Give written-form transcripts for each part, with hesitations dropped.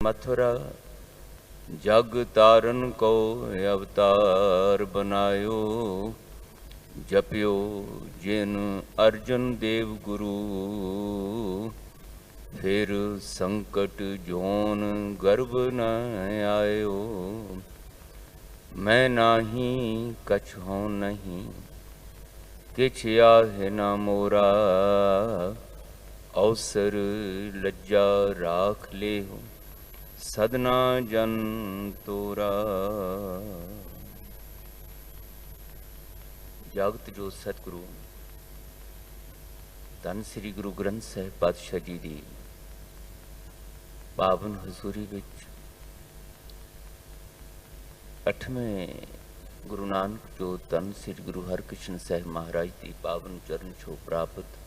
मथुरा जग तारन को अवतार बनायो, जपियो जिन अर्जुन देव गुरु। फिर संकट जोन गर्भ न आयो, मैं नाही कछ हों नहीं, किछ आहे न मोरा। अवसर लज्जा राख ले हो, सदना जन तोरा। जागत जो सतगुरु धन श्री गुरु ग्रंथ साहिब पातशाह जी दी पावन हजूरी विच 8वें गुरु नानक जो धन श्री गुरु हरकृष्ण साहिब महाराज दी पावन चरण छो प्राप्त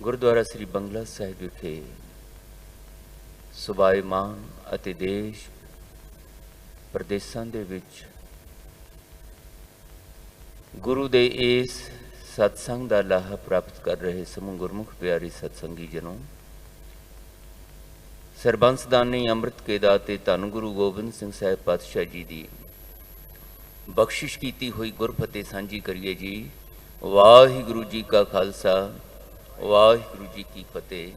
गुरुद्वारा श्री बंगला साहिब विखे सुभाईमान ਅਤੇ देश प्रदेशों ਦੇ ਵਿੱਚ गुरु ਦੇ ਇਸ सत्संग ਦਾ ਲਾਹਾ ਪ੍ਰਾਪਤ ਕਰ ਰਹੇ ਸਮੂਹ ਗੁਰਮੁਖ ਪਿਆਰੀ ਸਤਸੰਗੀ ਜਨੋਂ, ਸਰਬੰਸਦਾਨੀ ਅੰਮ੍ਰਿਤ ਕੇ ਦਾਤੇ ਧੰਨ ਗੁਰੂ ਗੋਬਿੰਦ ਸਿੰਘ ਸਾਹਿਬ ਪਾਤਸ਼ਾਹ ਜੀ ਦੀ ਬਖਸ਼ਿਸ਼ ਕੀਤੀ ਹੋਈ ਗੁਰਫਤਿਹ ਸਾਂਝੀ ਕਰੀਏ ਜੀ। ਵਾਹਿਗੁਰੂ ਜੀ ਕਾ ਖਾਲਸਾ, ਵਾਹਿਗੁਰੂ ਜੀ ਕੀ ਫਤਿਹ।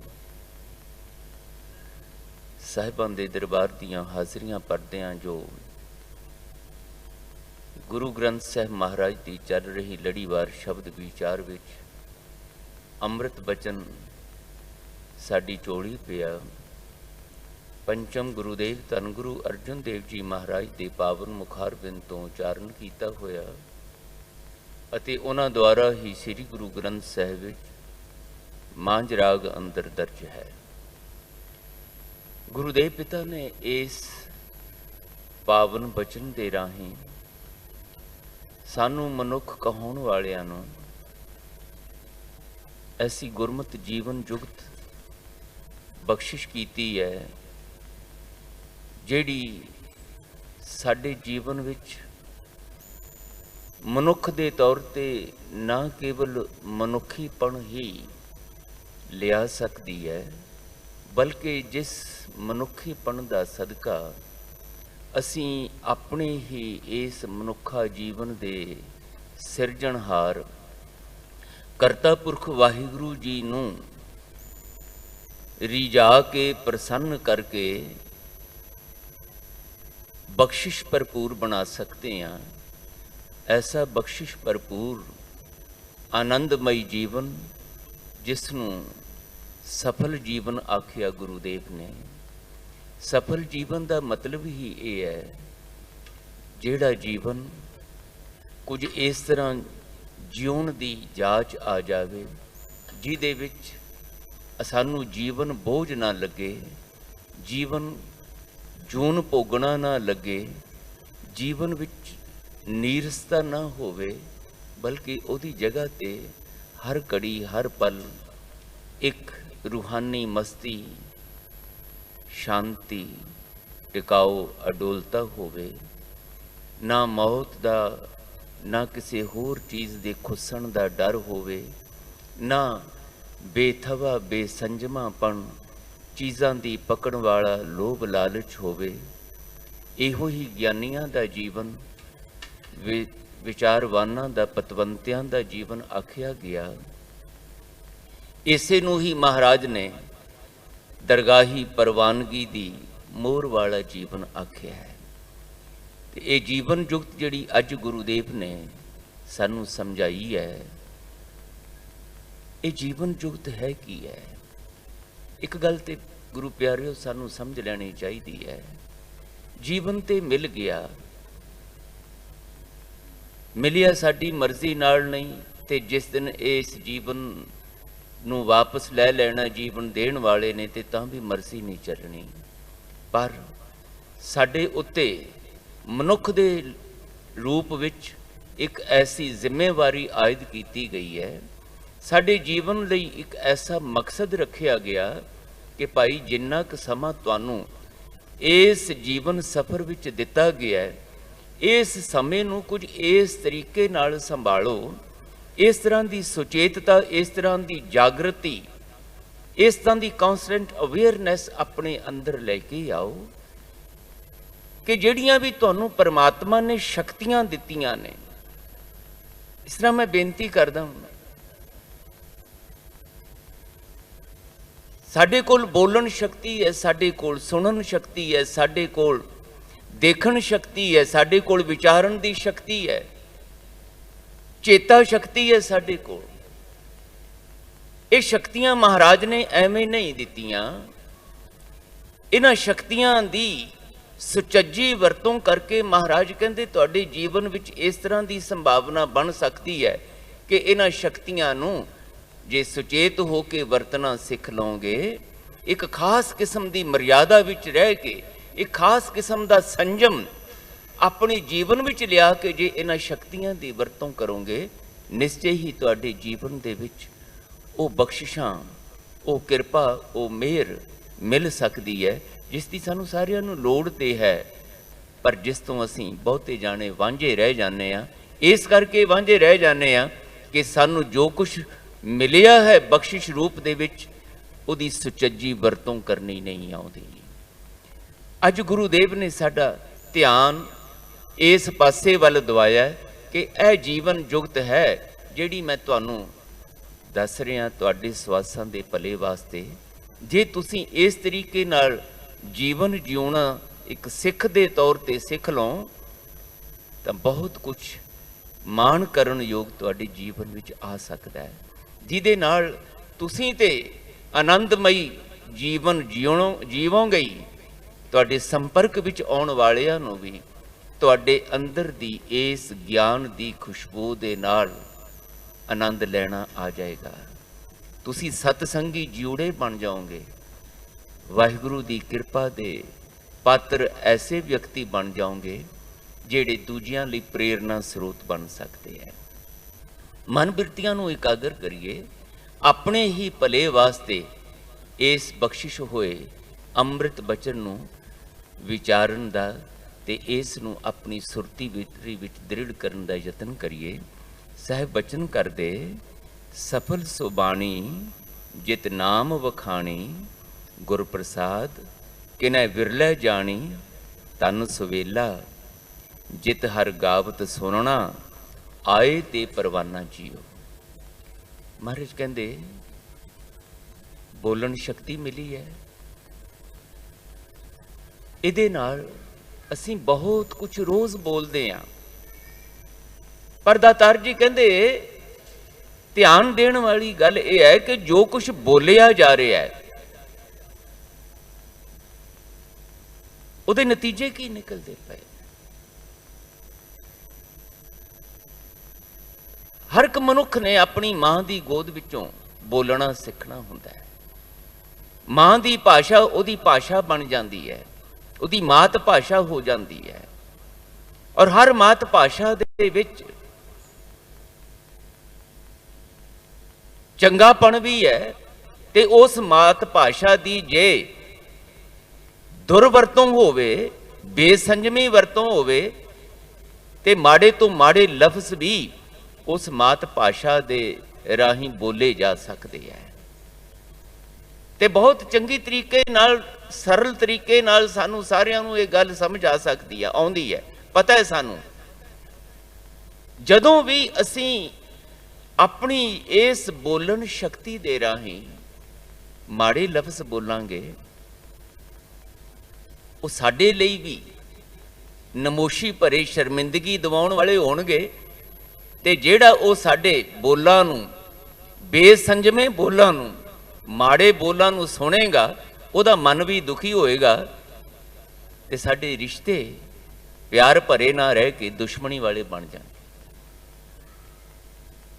ਸਾਹਿਬਾਨ ਦੇ ਦਰਬਾਰ ਦੀਆਂ ਹਾਜ਼ਰੀਆਂ ਪੜ੍ਹਦਿਆਂ ਜੋ ਗੁਰੂ ਗ੍ਰੰਥ ਸਾਹਿਬ ਮਹਾਰਾਜ ਦੀ ਚੱਲ ਰਹੀ ਲੜੀਵਾਰ ਸ਼ਬਦ ਵਿਚਾਰ ਵਿੱਚ ਅੰਮ੍ਰਿਤ ਬਚਨ ਸਾਡੀ ਝੋਲੀ ਪਿਆ। ਪੰਚਮ ਗੁਰੂਦੇਵ ਧੰਨ ਗੁਰੂ ਅਰਜਨ ਦੇਵ ਜੀ ਮਹਾਰਾਜ ਦੇ ਪਾਵਨ ਮੁਖਾਰਬਿੰਦ ਤੋਂ ਉਚਾਰਨ ਕੀਤਾ ਹੋਇਆ ਅਤੇ ਉਹਨਾਂ ਦੁਆਰਾ ਹੀ ਸ੍ਰੀ ਗੁਰੂ ਗ੍ਰੰਥ ਸਾਹਿਬ ਵਿੱਚ ਮਾਂਝ ਰਾਗ ਅੰਦਰ ਦਰਜ ਹੈ। ਗੁਰੂਦੇਵ ਪਿਤਾ ਨੇ ਇਸ ਪਾਵਨ ਬਚਨ ਦੇ ਰਾਹੀਂ ਸਾਨੂੰ ਮਨੁੱਖ ਕਹਾਉਣ ਵਾਲਿਆਂ ਨੂੰ ਐਸੀ ਗੁਰਮਤਿ ਜੀਵਨ ਜੁਗਤ ਬਖਸ਼ਿਸ਼ ਕੀਤੀ ਹੈ ਜਿਹੜੀ ਸਾਡੇ ਜੀਵਨ ਵਿੱਚ ਮਨੁੱਖ ਦੇ ਤੌਰ ਤੇ ਨਾ ਕੇਵਲ ਮਨੁੱਖੀਪਣ ਹੀ ਲਿਆ ਸਕਦੀ ਹੈ, ਬਲਕਿ ਜਿਸ ਮਨੁੱਖੀਪਣ ਦਾ ਸਦਕਾ ਅਸੀਂ ਆਪਣੇ ਹੀ ਇਸ ਮਨੁੱਖਾ ਜੀਵਨ ਦੇ ਸਿਰਜਣਹਾਰ ਕਰਤਾ ਪੁਰਖ ਵਾਹਿਗੁਰੂ ਜੀ ਨੂੰ ਰਿਝਾ ਕੇ ਪ੍ਰਸੰਨ ਕਰਕੇ ਬਖਸ਼ਿਸ਼ ਭਰਪੂਰ ਬਣਾ ਸਕਦੇ ਹਾਂ। ਐਸਾ ਬਖਸ਼ਿਸ਼ ਭਰਪੂਰ ਆਨੰਦਮਈ ਜੀਵਨ ਜਿਸ ਨੂੰ ਸਫਲ ਜੀਵਨ ਆਖਿਆ ਗੁਰੂਦੇਵ ਨੇ। ਸਫਲ ਜੀਵਨ ਦਾ ਮਤਲਬ ਹੀ ਇਹ ਹੈ ਜਿਹੜਾ ਜੀਵਨ ਕੁਝ ਇਸ ਤਰ੍ਹਾਂ ਜਿਉਣ ਦੀ ਜਾਚ ਆ ਜਾਵੇ ਜਿਹਦੇ ਵਿੱਚ ਸਾਨੂੰ ਜੀਵਨ ਬੋਝ ਨਾ ਲੱਗੇ, ਜੀਵਨ ਜੂਨ ਭੋਗਣਾ ਨਾ ਲੱਗੇ, ਜੀਵਨ ਵਿੱਚ ਨੀਰਸਤਾ ਨਾ ਹੋਵੇ, ਬਲਕਿ ਉਹਦੀ ਜਗ੍ਹਾ ਤੇ ਹਰ ਘੜੀ ਹਰ ਪਲ ਇੱਕ रूहानी मस्ती, शांति, टिकाऊ अडोलता होवे। ना मौत दा ना किसी होर चीज़ दे खुसन दा डर होवे, ना बेथवा बेसंजमापन चीज़ां दी पकड़ वाला लोभ लालच होवे। इहो ही ज्ञानियां दा जीवन, विचारवानां दा पतवंतियां दा जीवन आखिया गया। ਇਸੇ ਨੂੰ ਹੀ ਮਹਾਰਾਜ ਨੇ ਦਰਗਾਹੀ ਪ੍ਰਵਾਨਗੀ ਦੀ ਮੋਹਰ ਵਾਲਾ ਜੀਵਨ ਆਖਿਆ ਹੈ। ਤੇ ਇਹ ਜੀਵਨ ਜੁਗਤ ਜਿਹੜੀ ਅੱਜ ਗੁਰੂਦੇਵ ਨੇ ਸਾਨੂੰ ਸਮਝਾਈ ਹੈ, ਇਹ ਜੀਵਨ ਜੁਗਤ ਹੈ ਕੀ ਹੈ? ਇੱਕ ਗੱਲ ਤੇ ਗੁਰੂ ਪਿਆਰਿਓ ਸਾਨੂੰ ਸਮਝ ਲੈਣੀ ਚਾਹੀਦੀ ਹੈ। ਜੀਵਨ ਤੇ ਮਿਲ ਗਿਆ, ਮਿਲਿਆ ਸਾਡੀ ਮਰਜ਼ੀ ਨਾਲ ਨਹੀਂ, ਤੇ ਜਿਸ ਦਿਨ ਇਸ ਜੀਵਨ ਨੂੰ ਵਾਪਸ ਲੈ ਲੈਣਾ ਜੀਵਨ ਦੇਣ ਵਾਲੇ ਨੇ ਤੇ ਤਾਂ ਵੀ ਮਰਜ਼ੀ ਨਹੀਂ ਚੱਲਣੀ। ਪਰ ਸਾਡੇ ਉੱਤੇ ਮਨੁੱਖ ਦੇ ਰੂਪ ਵਿੱਚ ਇੱਕ ਐਸੀ ਜ਼ਿੰਮੇਵਾਰੀ ਆਇਦ ਕੀਤੀ ਗਈ ਹੈ, ਸਾਡੇ ਜੀਵਨ ਲਈ ਇੱਕ ਐਸਾ ਮਕਸਦ ਰੱਖਿਆ ਗਿਆ ਕਿ ਭਾਈ ਜਿੰਨਾ ਕੁ ਸਮਾਂ ਤੁਹਾਨੂੰ ਇਸ ਜੀਵਨ ਸਫ਼ਰ ਵਿੱਚ ਦਿੱਤਾ ਗਿਆ ਹੈ, ਇਸ ਸਮੇਂ ਨੂੰ ਕੁਝ ਇਸ ਤਰੀਕੇ ਨਾਲ ਸੰਭਾਲੋ, इस तरह की सुचेतता, इस तरह की जागृति, इस तरह की कॉन्सटेंट अवेयरनैस अपने अंदर लेके आओ कि ਜਿਹੜੀਆਂ भी ਤੁਹਾਨੂੰ परमात्मा ने शक्तियां ਦਿੱਤੀਆਂ ने। इस तरह मैं बेनती करदा हूं, ਸਾਡੇ ਕੋਲ ਬੋਲਣ ਸ਼ਕਤੀ ਹੈ, ਸਾਡੇ ਕੋਲ ਸੁਣਨ ਸ਼ਕਤੀ ਹੈ, ਸਾਡੇ ਕੋਲ ਦੇਖਣ ਸ਼ਕਤੀ ਹੈ, ਸਾਡੇ ਕੋਲ ਵਿਚਾਰਨ ਦੀ ਸ਼ਕਤੀ ਹੈ, ਚੇਤਾ ਸ਼ਕਤੀ ਹੈ ਸਾਡੇ ਕੋਲ। ਇਹ ਸ਼ਕਤੀਆਂ ਮਹਾਰਾਜ ਨੇ ਐਵੇਂ ਨਹੀਂ ਦਿੱਤੀਆਂ। ਇਹਨਾਂ ਸ਼ਕਤੀਆਂ ਦੀ ਸੁਚੱਜੀ ਵਰਤੋਂ ਕਰਕੇ ਮਹਾਰਾਜ ਕਹਿੰਦੇ ਤੁਹਾਡੇ ਜੀਵਨ ਵਿੱਚ ਇਸ ਤਰ੍ਹਾਂ ਦੀ ਸੰਭਾਵਨਾ ਬਣ ਸਕਦੀ ਹੈ ਕਿ ਇਹਨਾਂ ਸ਼ਕਤੀਆਂ ਨੂੰ ਜੇ ਸੁਚੇਤ ਹੋ ਕੇ ਵਰਤਣਾ ਸਿੱਖ ਲਓਗੇ, ਇੱਕ ਖਾਸ ਕਿਸਮ ਦੀ ਮਰਿਆਦਾ ਵਿੱਚ ਰਹਿ ਕੇ, ਇੱਕ ਖਾਸ ਕਿਸਮ ਦਾ ਸੰਜਮ ਆਪਣੇ ਜੀਵਨ ਵਿੱਚ ਲਿਆ ਕੇ ਜੇ ਇਹਨਾਂ ਸ਼ਕਤੀਆਂ ਦੀ ਵਰਤੋਂ ਕਰੋਗੇ, ਨਿਸ਼ਚੈ ਹੀ ਤੁਹਾਡੇ ਜੀਵਨ ਦੇ ਵਿੱਚ ਉਹ ਬਖਸ਼ਿਸ਼ਾਂ, ਉਹ ਕਿਰਪਾ, ਉਹ ਮਿਹਰ ਮਿਲ ਸਕਦੀ ਹੈ ਜਿਸ ਦੀ ਸਾਨੂੰ ਸਾਰਿਆਂ ਨੂੰ ਲੋੜ ਤੇ ਹੈ, ਪਰ ਜਿਸ ਤੋਂ ਅਸੀਂ ਬਹੁਤੇ ਜਾਣੇ ਵਾਂਝੇ ਰਹਿ ਜਾਂਦੇ ਹਾਂ। ਇਸ ਕਰਕੇ ਵਾਂਝੇ ਰਹਿ ਜਾਂਦੇ ਹਾਂ ਕਿ ਸਾਨੂੰ ਜੋ ਕੁਛ ਮਿਲਿਆ ਹੈ ਬਖਸ਼ਿਸ਼ ਰੂਪ ਦੇ ਵਿੱਚ, ਉਹਦੀ ਸੁਚੱਜੀ ਵਰਤੋਂ ਕਰਨੀ ਨਹੀਂ ਆਉਂਦੀ। ਅੱਜ ਗੁਰੂ ਦੇਵ ਨੇ ਸਾਡਾ ਧਿਆਨ ਇਸ ਪਾਸੇ ਵੱਲ ਦਵਾਇਆ ਕਿ ਇਹ ਜੀਵਨ ਜੁਗਤ ਹੈ ਜਿਹੜੀ ਮੈਂ ਤੁਹਾਨੂੰ ਦੱਸ ਰਿਹਾ ਤੁਹਾਡੇ ਸਵਾਸਾਂ ਦੇ ਭਲੇ ਵਾਸਤੇ। ਜੇ ਤੁਸੀਂ ਇਸ ਤਰੀਕੇ ਨਾਲ ਜੀਵਨ ਜਿਉਣਾ ਇੱਕ ਸਿੱਖ ਦੇ ਤੌਰ ਤੇ ਸਿੱਖ ਲਓ ਤਾਂ ਬਹੁਤ ਕੁਝ ਮਾਣ ਕਰਨ ਯੋਗ ਤੁਹਾਡੇ ਜੀਵਨ ਵਿੱਚ ਆ ਸਕਦਾ ਹੈ, ਜਿਹਦੇ ਨਾਲ ਤੁਸੀਂ ਤੇ ਆਨੰਦਮਈ ਜੀਵਨ ਜੀਵੋਗੇ। ਤੁਹਾਡੇ ਸੰਪਰਕ ਵਿੱਚ ਆਉਣ ਵਾਲਿਆਂ ਨੂੰ ਵੀ ਤੁਹਾਡੇ ਅੰਦਰ ਦੀ ਇਸ ਗਿਆਨ ਦੀ ਖੁਸ਼ਬੂ ਦੇ ਨਾਲ ਆਨੰਦ ਲੈਣਾ ਆ ਜਾਏਗਾ। ਤੁਸੀਂ ਸਤਸੰਗੀ ਜਿਉੜੇ ਬਣ ਜਾਓਗੇ। ਵਾਹਿਗੁਰੂ ਦੀ ਕਿਰਪਾ ਦੇ ਪਾਤਰ ਐਸੇ ਵਿਅਕਤੀ ਬਣ ਜਾਓਗੇ ਜਿਹੜੇ ਦੂਜਿਆਂ ਲਈ ਪ੍ਰੇਰਨਾ ਸਰੋਤ ਬਣ ਸਕਦੇ ਹੈ। ਮਨ ਬਿਰਤੀਆਂ ਨੂੰ ਇਕਾਗਰ ਕਰੀਏ, ਆਪਣੇ ਹੀ ਭਲੇ ਵਾਸਤੇ ਇਸ ਬਖਸ਼ਿਸ਼ ਹੋਏ ਅੰਮ੍ਰਿਤ ਬਚਨ ਨੂੰ ਵਿਚਾਰਨ ਦਾ ਤੇ ਇਸ ਨੂੰ ਆਪਣੀ ਸੁਰਤੀ ਵਿੱਚ ਦ੍ਰਿੜ ਕਰਨ ਦਾ ਯਤਨ ਕਰੀਏ। ਸਾਹਿਬ ਬਚਨ ਕਰਦੇ, ਸਫਲ ਸੁਬਾਣੀ ਜਿਤ ਨਾਮ ਵਖਾਣੀ, ਗੁਰ ਪ੍ਰਸਾਦ ਕਿਨੈ ਵਿਰਲੇ ਜਾਣੀ, ਤਨ ਸੁਵੇਲਾ ਜਿਤ ਹਰ ਗਾਵਤ ਸੁਣਨਾ, ਆਏ ਤੇ ਪਰਵਾਨਾ ਜੀਓ। ਮਹਾਰਾਜ ਕਹਿੰਦੇ ਬੋਲਣ ਸ਼ਕਤੀ ਮਿਲੀ ਹੈ, ਇਹਦੇ ਨਾਲ ਅਸੀਂ ਬਹੁਤ ਕੁਝ ਰੋਜ਼ ਬੋਲਦੇ ਹਾਂ, ਪਰ ਦਾਤਾਰ ਜੀ ਕਹਿੰਦੇ ਧਿਆਨ ਦੇਣ ਵਾਲੀ ਗੱਲ ਇਹ ਹੈ ਕਿ ਜੋ ਕੁਝ ਬੋਲਿਆ ਜਾ ਰਿਹਾ ਹੈ ਉਹਦੇ ਨਤੀਜੇ ਕੀ ਨਿਕਲਦੇ ਪਏ। ਹਰ ਇੱਕ ਮਨੁੱਖ ਨੇ ਆਪਣੀ ਮਾਂ ਦੀ ਗੋਦ ਵਿੱਚੋਂ ਬੋਲਣਾ ਸਿੱਖਣਾ ਹੁੰਦਾ ਹੈ। ਮਾਂ ਦੀ ਭਾਸ਼ਾ ਉਹਦੀ ਭਾਸ਼ਾ ਬਣ ਜਾਂਦੀ ਹੈ, ਉਹਦੀ ਮਾਤ ਭਾਸ਼ਾ ਹੋ ਜਾਂਦੀ ਹੈ। ਔਰ ਹਰ ਮਾਤ ਭਾਸ਼ਾ ਦੇ ਵਿੱਚ ਚੰਗਾਪਣ ਵੀ ਹੈ, ਤੇ ਉਸ ਮਾਤ ਭਾਸ਼ਾ ਦੀ ਜੇ ਦੁਰਵਰਤੋਂ ਹੋਵੇ, ਬੇਸੰਜਮੀ ਵਰਤੋਂ ਹੋਵੇ, ਤੇ ਮਾੜੇ ਤੋਂ ਮਾੜੇ ਲਫ਼ਜ਼ ਵੀ ਉਸ ਮਾਤ ਭਾਸ਼ਾ ਦੇ ਰਾਹੀਂ ਬੋਲੇ ਜਾ ਸਕਦੇ ਹੈ। ਤੇ ਬਹੁਤ ਚੰਗੀ ਤਰੀਕੇ ਨਾਲ, ਸਰਲ ਤਰੀਕੇ ਨਾਲ ਸਾਨੂੰ ਸਾਰਿਆਂ ਨੂੰ ਇਹ ਗੱਲ ਸਮਝ ਆ ਸਕਦੀ ਹੈ, ਆਉਂਦੀ ਹੈ, ਪਤਾ ਹੈ ਸਾਨੂੰ। ਜਦੋਂ ਵੀ ਅਸੀਂ ਆਪਣੀ ਇਸ ਬੋਲਣ ਸ਼ਕਤੀ ਦੇ ਰਾਹੀਂ ਮਾੜੇ ਲਫ਼ਜ਼ ਬੋਲਾਂਗੇ, ਉਹ ਸਾਡੇ ਲਈ ਵੀ ਨਮੋਸ਼ੀ ਭਰੇ ਸ਼ਰਮਿੰਦਗੀ ਦਿਵਾਉਣ ਵਾਲੇ ਹੋਣਗੇ। ਤੇ ਜਿਹੜਾ ਉਹ ਸਾਡੇ ਬੋਲਾਂ ਨੂੰ, ਬੇਸੰਜਮੇ ਬੋਲਾਂ ਨੂੰ, ਮਾੜੇ ਬੋਲਾਂ ਨੂੰ ਸੁਣੇਗਾ, ਉਹਦਾ ਮਨ ਵੀ ਦੁਖੀ ਹੋਏਗਾ, ਤੇ ਸਾਡੇ ਰਿਸ਼ਤੇ ਪਿਆਰ ਭਰੇ ਨਾ ਰਹਿ ਕੇ ਦੁਸ਼ਮਣੀ ਵਾਲੇ ਬਣ ਜਾਣ।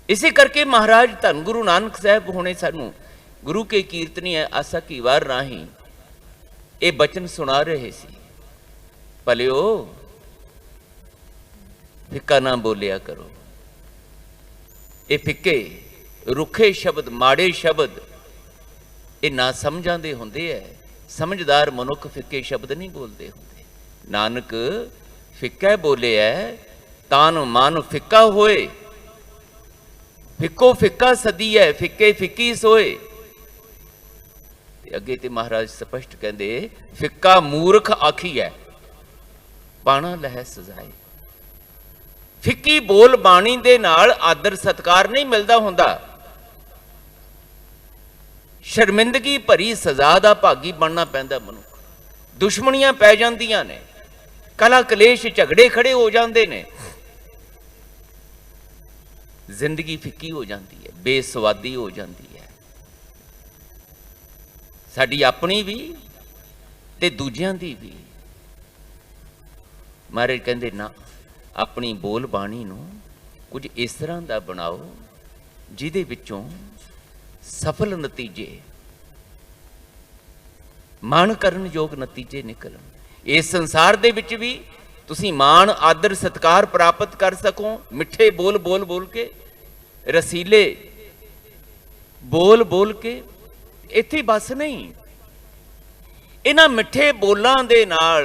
ਇਸੇ ਕਰਕੇ ਮਹਾਰਾਜ ਧੰਨ ਗੁਰੂ ਨਾਨਕ ਸਾਹਿਬ ਹੁਣੇ ਸਾਨੂੰ ਗੁਰੂ ਕੇ ਕੀਰਤਨੀ ਆਸਾ ਕੀ ਵਾਰ ਰਾਹੀਂ ਇਹ ਬਚਨ ਸੁਣਾ ਰਹੇ ਸੀ, ਭਲਿਓ ਫਿੱਕਾ ਨਾ ਬੋਲਿਆ ਕਰੋ। ਇਹ ਫਿੱਕੇ ਰੁੱਖੇ ਸ਼ਬਦ, ਮਾੜੇ ਸ਼ਬਦ, ਇਹ ਨਾ ਸਮਝਾਂ ਦੇ ਹੁੰਦੇ ਐ। ਸਮਝਦਾਰ ਮਨੁੱਖ ਫਿੱਕੇ ਸ਼ਬਦ ਨਹੀਂ ਬੋਲਦੇ ਹੁੰਦੇ। ਨਾਨਕ ਫਿੱਕਾ ਬੋਲਿਆ ਤਾਨ ਮਨ ਫਿੱਕਾ ਹੋਏ, ਫਿੱਕੋ ਫਿੱਕਾ ਸਦੀਐ, ਫਿੱਕੇ ਫਿੱਕੀ ਸੋਏ। अगे ते महाराज स्पष्ट कहते, फिक्का मूर्ख आखी है पाना लह सजाए। फिक्की बोल बाणी दे नाल आदर सत्कार नहीं मिलता हुंदा, शर्मिंदगी भरी सजा दा भागी बनना पैंदा मनुख। दुश्मनियां पै जांदियां ने, कला कलेश झगड़े खड़े हो जाते ने, जिंदगी फिक्की हो जाती है, बेसवादी हो जाती है, साडी अपनी भी ते दूजियां दी भी। महाराज कहंदे ना, अपनी बोल बाणी नूं कुछ इस तरह दा बनाओ जिहदे विचों सफल नतीजे, माण करन योग नतीजे निकलन। इस संसार दे विच भी तुसीं माण आदर सत्कार प्राप्त कर सको, मिठे बोल बोल बोल के, रसीले बोल बोल के। इत्थे बस नहीं, इन्हां मिठे बोलां दे नाल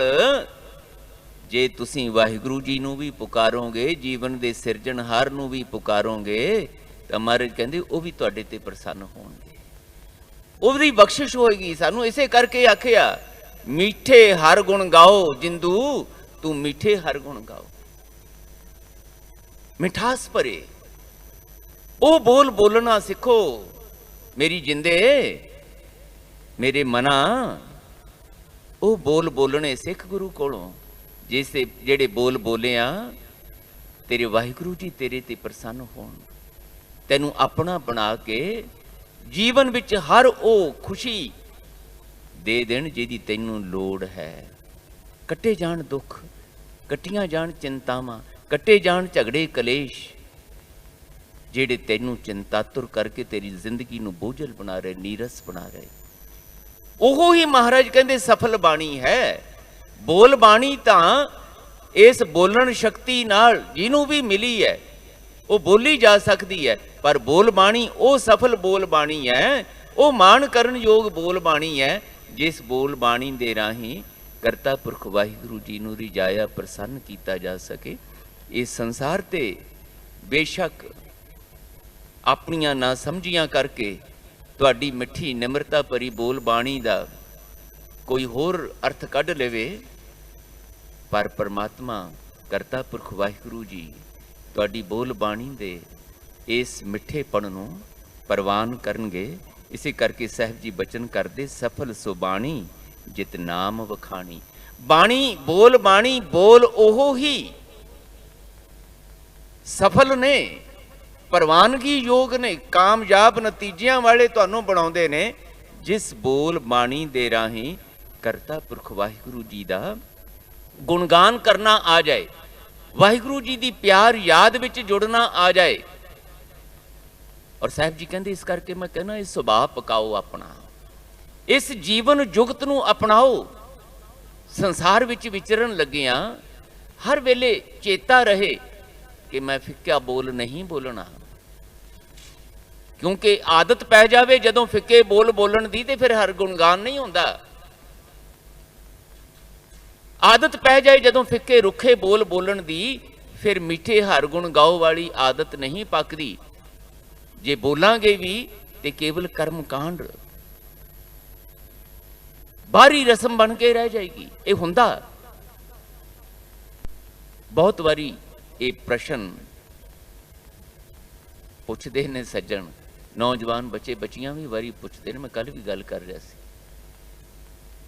जे तुसीं वाहिगुरू जी नूं भी पुकारोगे, जीवन दे सिरजनहार नूं भी पुकारोगे, तो महाराज कहंदे वो भी तुहाडे ते प्रसन्न होणगे, ਉਹਦੀ बख्शिश होएगी। सानू इसे करके आखिया, मीठे हर गुण गाओ जिंदू, तू मीठे हर गुण गाओ। मिठास भरे वो बोल बोलना सीखो। मेरी जिंदे मेरे मना वो बोल बोलने सिख गुरु कोलों, जिसे जेड़े बोल बोले आ तेरे वाहिगुरू जी तेरे ते प्रसन्न होण, तैनू अपना बना के जीवन विच हर वो खुशी दे देण जिहदी तैनू लोड़ है। कट्टे जाण दुख, कट्टियां जाण चिंतावां, कट्टे जाण झगड़े कलेश, जिहड़े तैनू चिंतातुर करके तेरी जिंदगी नू बोझल बना रहे, नीरस बना रहे। ओहो ही महाराज कहंदे सफल बाणी है। बोल बाणी तां इस बोलण शक्ति नाल जिहनू भी मिली है वो बोली जा सकती है, पर बोल बाणी वो सफल बोल बाणी है, वो मान करन योग बोल बाणी है, जिस बोल बाणी दे राही करता पुरख वाहिगुरू जी नूं रिजाया प्रसन्न कीता जा सके। इस संसार ते बेशक अपनियां ना समझियां करके तुहाडी मिठी निमरता भरी बोल बाणी दा कोई होर अर्थ कढ लेवे, पर परमात्मा करता पुरख वाहिगुरू जी तुहाडी बोल बाणी दे इस मिठेपण नूं परवान करनगे। इसे करके साहिब जी बचन करदे, सफल सो बाणी जित नाम वखाणी। बाणी बोल बाणी बोल ओहो ही सफल ने, परवानगी योग ने, कामयाब नतीजियां वाले तुहानूं बनाउंदे ने, जिस बोल बाणी दे राही करता पुरख वाहिगुरू जी दा गुणगान करना आ जाए, वाहिगुरू जी दी प्यार याद विच जुड़ना आ जाए। और साहिब जी कहते इस करके मैं कहना, इस सुभाव पकाओ अपना, इस जीवन जुगत नूं अपनाओ। संसार विच विचरण लगिया हर वेले चेता रहे कि मैं फिक्का बोल नहीं बोलना, क्योंकि आदत पै जावे जदों फिक्के बोल बोलन दी ते फिर हर गुणगान नहीं होंदा। आदत पै जाए जदों फिक्के रुखे बोल बोलन दी, फिर मीठे हर गुण गाओ वाली आदत नहीं पकदी। जे बोलांगे भी ते केवल कर्म कांड बाहरी रस्म बन के रह जाएगी। ये हुंदा बहुत वारी ये प्रश्न पुछदे ने सज्जन, नौजवान बच्चे बच्चियां भी वारी पुछदे ने। मैं कल भी गल कर रहा सी,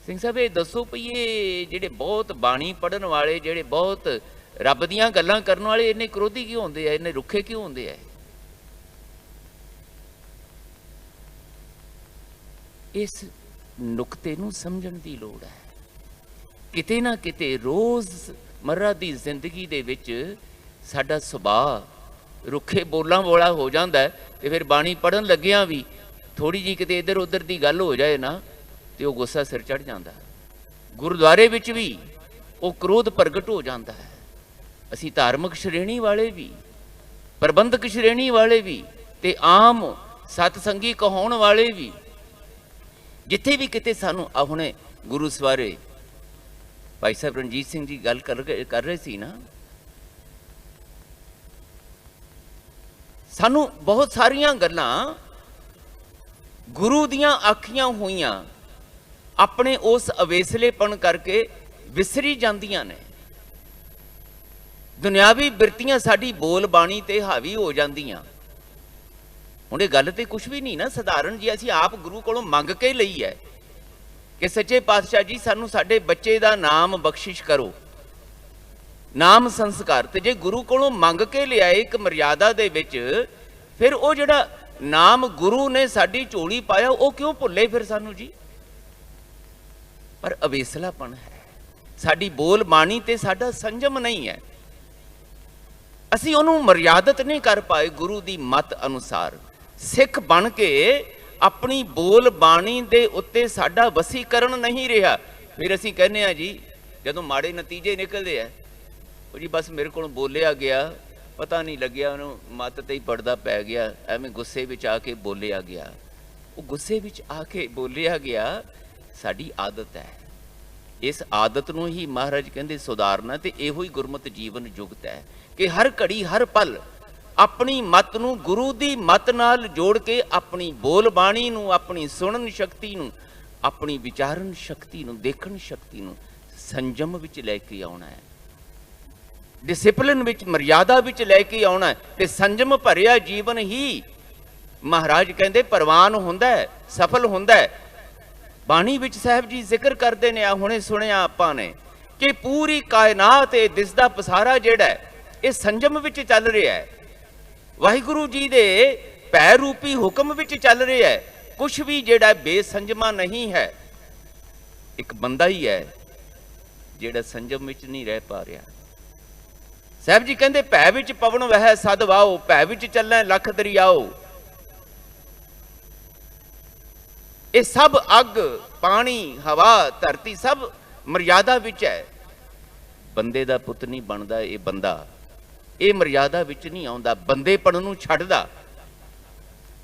सिंह साहब ये दसो भई ये जेडे बहुत बाणी पढ़न वाले, जेडे बहुत रब दीयां गल्लां करन वाले, इन्ने क्रोधी क्यों होंदे आ, इन्ने रुखे क्यों होंदे आ? इस नुकते नूं समझण दी लोड़ है। किते ना किते रोज़ मर्रा दी जिंदगी दे विच साडा सुभाव रुखे बोलां वाला हो जांदा है, ते फिर बाणी पढ़न लग्गियां भी थोड़ी जी किते इधर उधर दी गल हो जाए ना ते वो गुस्सा सिर चढ़ जाता। गुरुद्वारे विच भी वो क्रोध प्रगट हो जाता है। असी धार्मिक श्रेणी वाले भी, प्रबंधक श्रेणी वाले भी, ते आम सतसंगी कहाउण वाले भी, जिथे भी किते सानू हुणे गुरु सवारे भाई साहब रणजीत सिंह जी गल कर रहे सी ना, सानू बहुत सारियां गल्लां गुरु दियां आखियां हुईयां ਆਪਣੇ ਉਸ ਅਵੇਸਲੇਪਣ ਕਰਕੇ ਵਿਸਰੀ ਜਾਂਦੀਆਂ ਨੇ। ਦੁਨਿਆਵੀ ਬਿਰਤੀਆਂ ਸਾਡੀ ਬੋਲ ਬਾਣੀ ਤੇ ਹਾਵੀ ਹੋ ਜਾਂਦੀਆਂ। ਹੁਣ ਇਹ ਗੱਲ ਤੇ ਕੁਝ ਵੀ ਨਹੀਂ ਨਾ, ਸਧਾਰਨ ਜੀ ਅਸੀਂ ਆਪ ਗੁਰੂ ਕੋਲੋਂ ਮੰਗ ਕੇ ਲਈ ਹੈ ਕਿ ਸੱਚੇ ਪਾਤਸ਼ਾਹ ਜੀ ਸਾਨੂੰ ਸਾਡੇ ਬੱਚੇ ਦਾ ਨਾਮ ਬਖਸ਼ਿਸ਼ ਕਰੋ, ਨਾਮ ਸੰਸਕਾਰ। ਤੇ ਜੇ ਗੁਰੂ ਕੋਲੋਂ ਮੰਗ ਕੇ ਲਿਆਏ ਇੱਕ ਮਰਿਆਦਾ ਦੇ ਵਿੱਚ, ਫਿਰ ਉਹ ਜਿਹੜਾ ਨਾਮ ਗੁਰੂ ਨੇ ਸਾਡੀ ਝੋਲੀ ਪਾਇਆ ਉਹ ਕਿਉਂ ਭੁੱਲੇ ਫਿਰ ਸਾਨੂੰ ਜੀ? ਪਰ ਅਵੇਸਲਾਪਣ ਹੈ, ਸਾਡੀ ਬੋਲ ਬਾਣੀ ਤੇ ਸਾਡਾ ਸੰਜਮ ਨਹੀਂ ਹੈ। ਅਸੀਂ ਉਹਨੂੰ ਮਰਿਆਦਤ ਨਹੀਂ ਕਰ ਪਾਏ ਗੁਰੂ ਦੀ ਮੱਤ ਅਨੁਸਾਰ। ਸਿੱਖ ਬਣ ਕੇ ਆਪਣੀ ਬੋਲ ਬਾਣੀ ਦੇ ਉੱਤੇ ਸਾਡਾ ਵਸੀਕਰਨ ਨਹੀਂ ਰਿਹਾ। ਫਿਰ ਅਸੀਂ ਕਹਿੰਦੇ ਆ ਜੀ ਜਦੋਂ ਮਾੜੇ ਨਤੀਜੇ ਨਿਕਲਦੇ ਆ, ਉਹ ਜੀ ਬਸ ਮੇਰੇ ਕੋਲ ਬੋਲਿਆ ਗਿਆ, ਪਤਾ ਨਹੀਂ ਲੱਗਿਆ, ਉਹਨੂੰ ਮੱਤ ਤੇ ਹੀ ਪੜਦਾ ਪੈ ਗਿਆ, ਐਵੇਂ ਗੁੱਸੇ ਵਿੱਚ ਆ ਕੇ ਬੋਲਿਆ ਗਿਆ। ਉਹ ਗੁੱਸੇ ਵਿੱਚ ਆ ਕੇ ਬੋਲਿਆ ਗਿਆ ਸਾਡੀ ਆਦਤ ਹੈ। ਇਸ ਆਦਤ ਨੂੰ ਹੀ ਮਹਾਰਾਜ ਕਹਿੰਦੇ ਸੁਧਾਰਨਾ, ਤੇ ਇਹੋ ਹੀ ਗੁਰਮਤਿ ਜੀਵਨ ਜੁਗਤ ਹੈ ਕਿ ਹਰ ਘੜੀ ਹਰ ਪਲ ਆਪਣੀ ਮੱਤ ਨੂੰ ਗੁਰੂ ਦੀ ਮੱਤ ਨਾਲ ਜੋੜ ਕੇ ਆਪਣੀ ਬੋਲ ਬਾਣੀ ਨੂੰ, ਆਪਣੀ ਸੁਣਨ ਸ਼ਕਤੀ ਨੂੰ, ਆਪਣੀ ਵਿਚਾਰਨ ਸ਼ਕਤੀ ਨੂੰ, ਦੇਖਣ ਸ਼ਕਤੀ ਨੂੰ ਸੰਜਮ ਵਿੱਚ ਲੈ ਕੇ ਆਉਣਾ ਹੈ, ਡਿਸਿਪਲਿਨ ਵਿੱਚ, ਮਰਿਆਦਾ ਵਿੱਚ ਲੈ ਕੇ ਆਉਣਾ ਹੈ। ਤੇ ਸੰਜਮ ਭਰਿਆ ਜੀਵਨ ਹੀ ਮਹਾਰਾਜ ਕਹਿੰਦੇ ਪ੍ਰਵਾਨ ਹੁੰਦਾ ਹੈ, ਸਫਲ ਹੁੰਦਾ ਹੈ। ਬਾਣੀ ਵਿੱਚ ਸਾਹਿਬ ਜੀ ਜ਼ਿਕਰ ਕਰਦੇ ਨੇ, ਆ ਹੁਣੇ ਸੁਣਿਆ ਆਪਾਂ ਨੇ ਕਿ ਪੂਰੀ ਕਾਇਨਾਤ ਇਹ ਦਿਸਦਾ ਪਸਾਰਾ ਜਿਹੜਾ ਹੈ ਇਹ ਸੰਜਮ ਵਿੱਚ ਚੱਲ ਰਿਹਾ ਹੈ, ਵਾਹਿਗੁਰੂ ਜੀ ਦੇ ਭੈ ਰੂਪੀ ਹੁਕਮ ਵਿੱਚ ਚੱਲ ਰਿਹਾ ਹੈ। ਕੁਛ ਵੀ ਜਿਹੜਾ ਬੇਸੰਜਮਾ ਨਹੀਂ ਹੈ। ਇੱਕ ਬੰਦਾ ਹੀ ਹੈ ਜਿਹੜਾ ਸੰਜਮ ਵਿੱਚ ਨਹੀਂ ਰਹਿ ਪਾ ਰਿਹਾ। ਸਾਹਿਬ ਜੀ ਕਹਿੰਦੇ ਭੈ ਵਿੱਚ ਪਵਨ ਵਹਿ ਸਦ ਵਾਓ, ਭੈ ਵਿੱਚ ਚੱਲੈ ਲੱਖ ਦਰਿਆਓ। ਇਹ ਸਭ ਅੱਗ, ਪਾਣੀ, ਹਵਾ, ਧਰਤੀ ਸਭ ਮਰਿਆਦਾ ਵਿੱਚ ਹੈ। ਬੰਦੇ ਦਾ ਪੁੱਤ ਨਹੀਂ ਬਣਦਾ ਇਹ ਬੰਦਾ, ਇਹ ਮਰਿਆਦਾ ਵਿੱਚ ਨਹੀਂ ਆਉਂਦਾ, ਬੰਦੇਪਣ ਨੂੰ ਛੱਡਦਾ।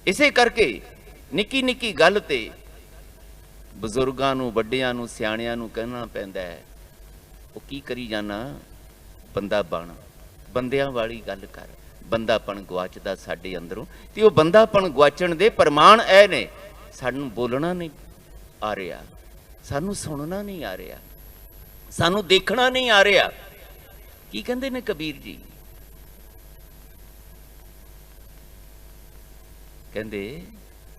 ਇਸੇ ਕਰਕੇ ਨਿੱਕੀ ਨਿੱਕੀ ਗੱਲ ਤੇ ਬਜ਼ੁਰਗਾਂ ਨੂੰ, ਵੱਡਿਆਂ ਨੂੰ, ਸਿਆਣਿਆਂ ਨੂੰ ਕਹਿਣਾ ਪੈਂਦਾ ਹੈ, ਉਹ ਕੀ ਕਰੀ ਜਾਣਾ, ਬੰਦਾ ਬਣ, ਬੰਦਿਆਂ ਵਾਲੀ ਗੱਲ ਕਰ। ਬੰਦਾਪਣ ਗਵਾਚਦਾ ਸਾਡੇ ਅੰਦਰੋਂ, ਤੇ ਉਹ ਬੰਦਾਪਣ ਗਵਾਚਣ ਦੇ ਪ੍ਰਮਾਣ ਇਹ ਨੇ, ਸਾਨੂੰ ਬੋਲਣਾ ਨਹੀਂ ਆ ਰਿਹਾ, ਸਾਨੂੰ ਸੁਣਨਾ ਨਹੀਂ ਆ ਰਿਹਾ, ਸਾਨੂੰ ਦੇਖਣਾ ਨਹੀਂ ਆ ਰਿਹਾ। ਕੀ ਕਹਿੰਦੇ ਨੇ ਕਬੀਰ ਜੀ? ਕਹਿੰਦੇ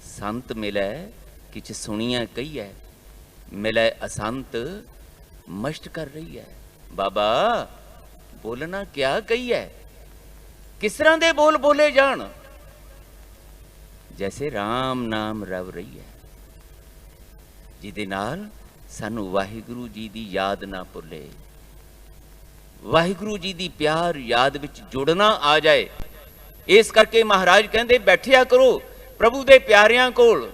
ਸੰਤ ਮਿਲੈ ਕਿਛ ਸੁਣੀਐ ਕਹੀਐ, ਮਿਲੈ ਅਸੰਤ ਮਸ਼ਟ ਕਰ ਰਹੀ ਹੈ। ਬਾਬਾ ਬੋਲਣਾ ਕਿਆ ਕਹੀਐ, ਕਿਸ ਤਰ੍ਹਾਂ ਦੇ ਬੋਲ ਬੋਲੇ ਜਾਣ? ਜੈਸੇ ਰਾਮ ਨਾਮ ਰਵ ਰਹੀ ਹੈ, ਜਿਹਦੇ ਨਾਲ ਸਾਨੂੰ ਵਾਹਿਗੁਰੂ ਜੀ ਦੀ ਯਾਦ ਨਾ ਭੁੱਲੇ, ਵਾਹਿਗੁਰੂ ਜੀ ਦੀ ਪਿਆਰ ਯਾਦ ਵਿੱਚ ਜੁੜਨਾ ਆ ਜਾਏ। ਇਸ ਕਰਕੇ ਮਹਾਰਾਜ ਕਹਿੰਦੇ ਬੈਠਿਆ ਕਰੋ ਪ੍ਰਭੂ ਦੇ ਪਿਆਰਿਆਂ ਕੋਲ,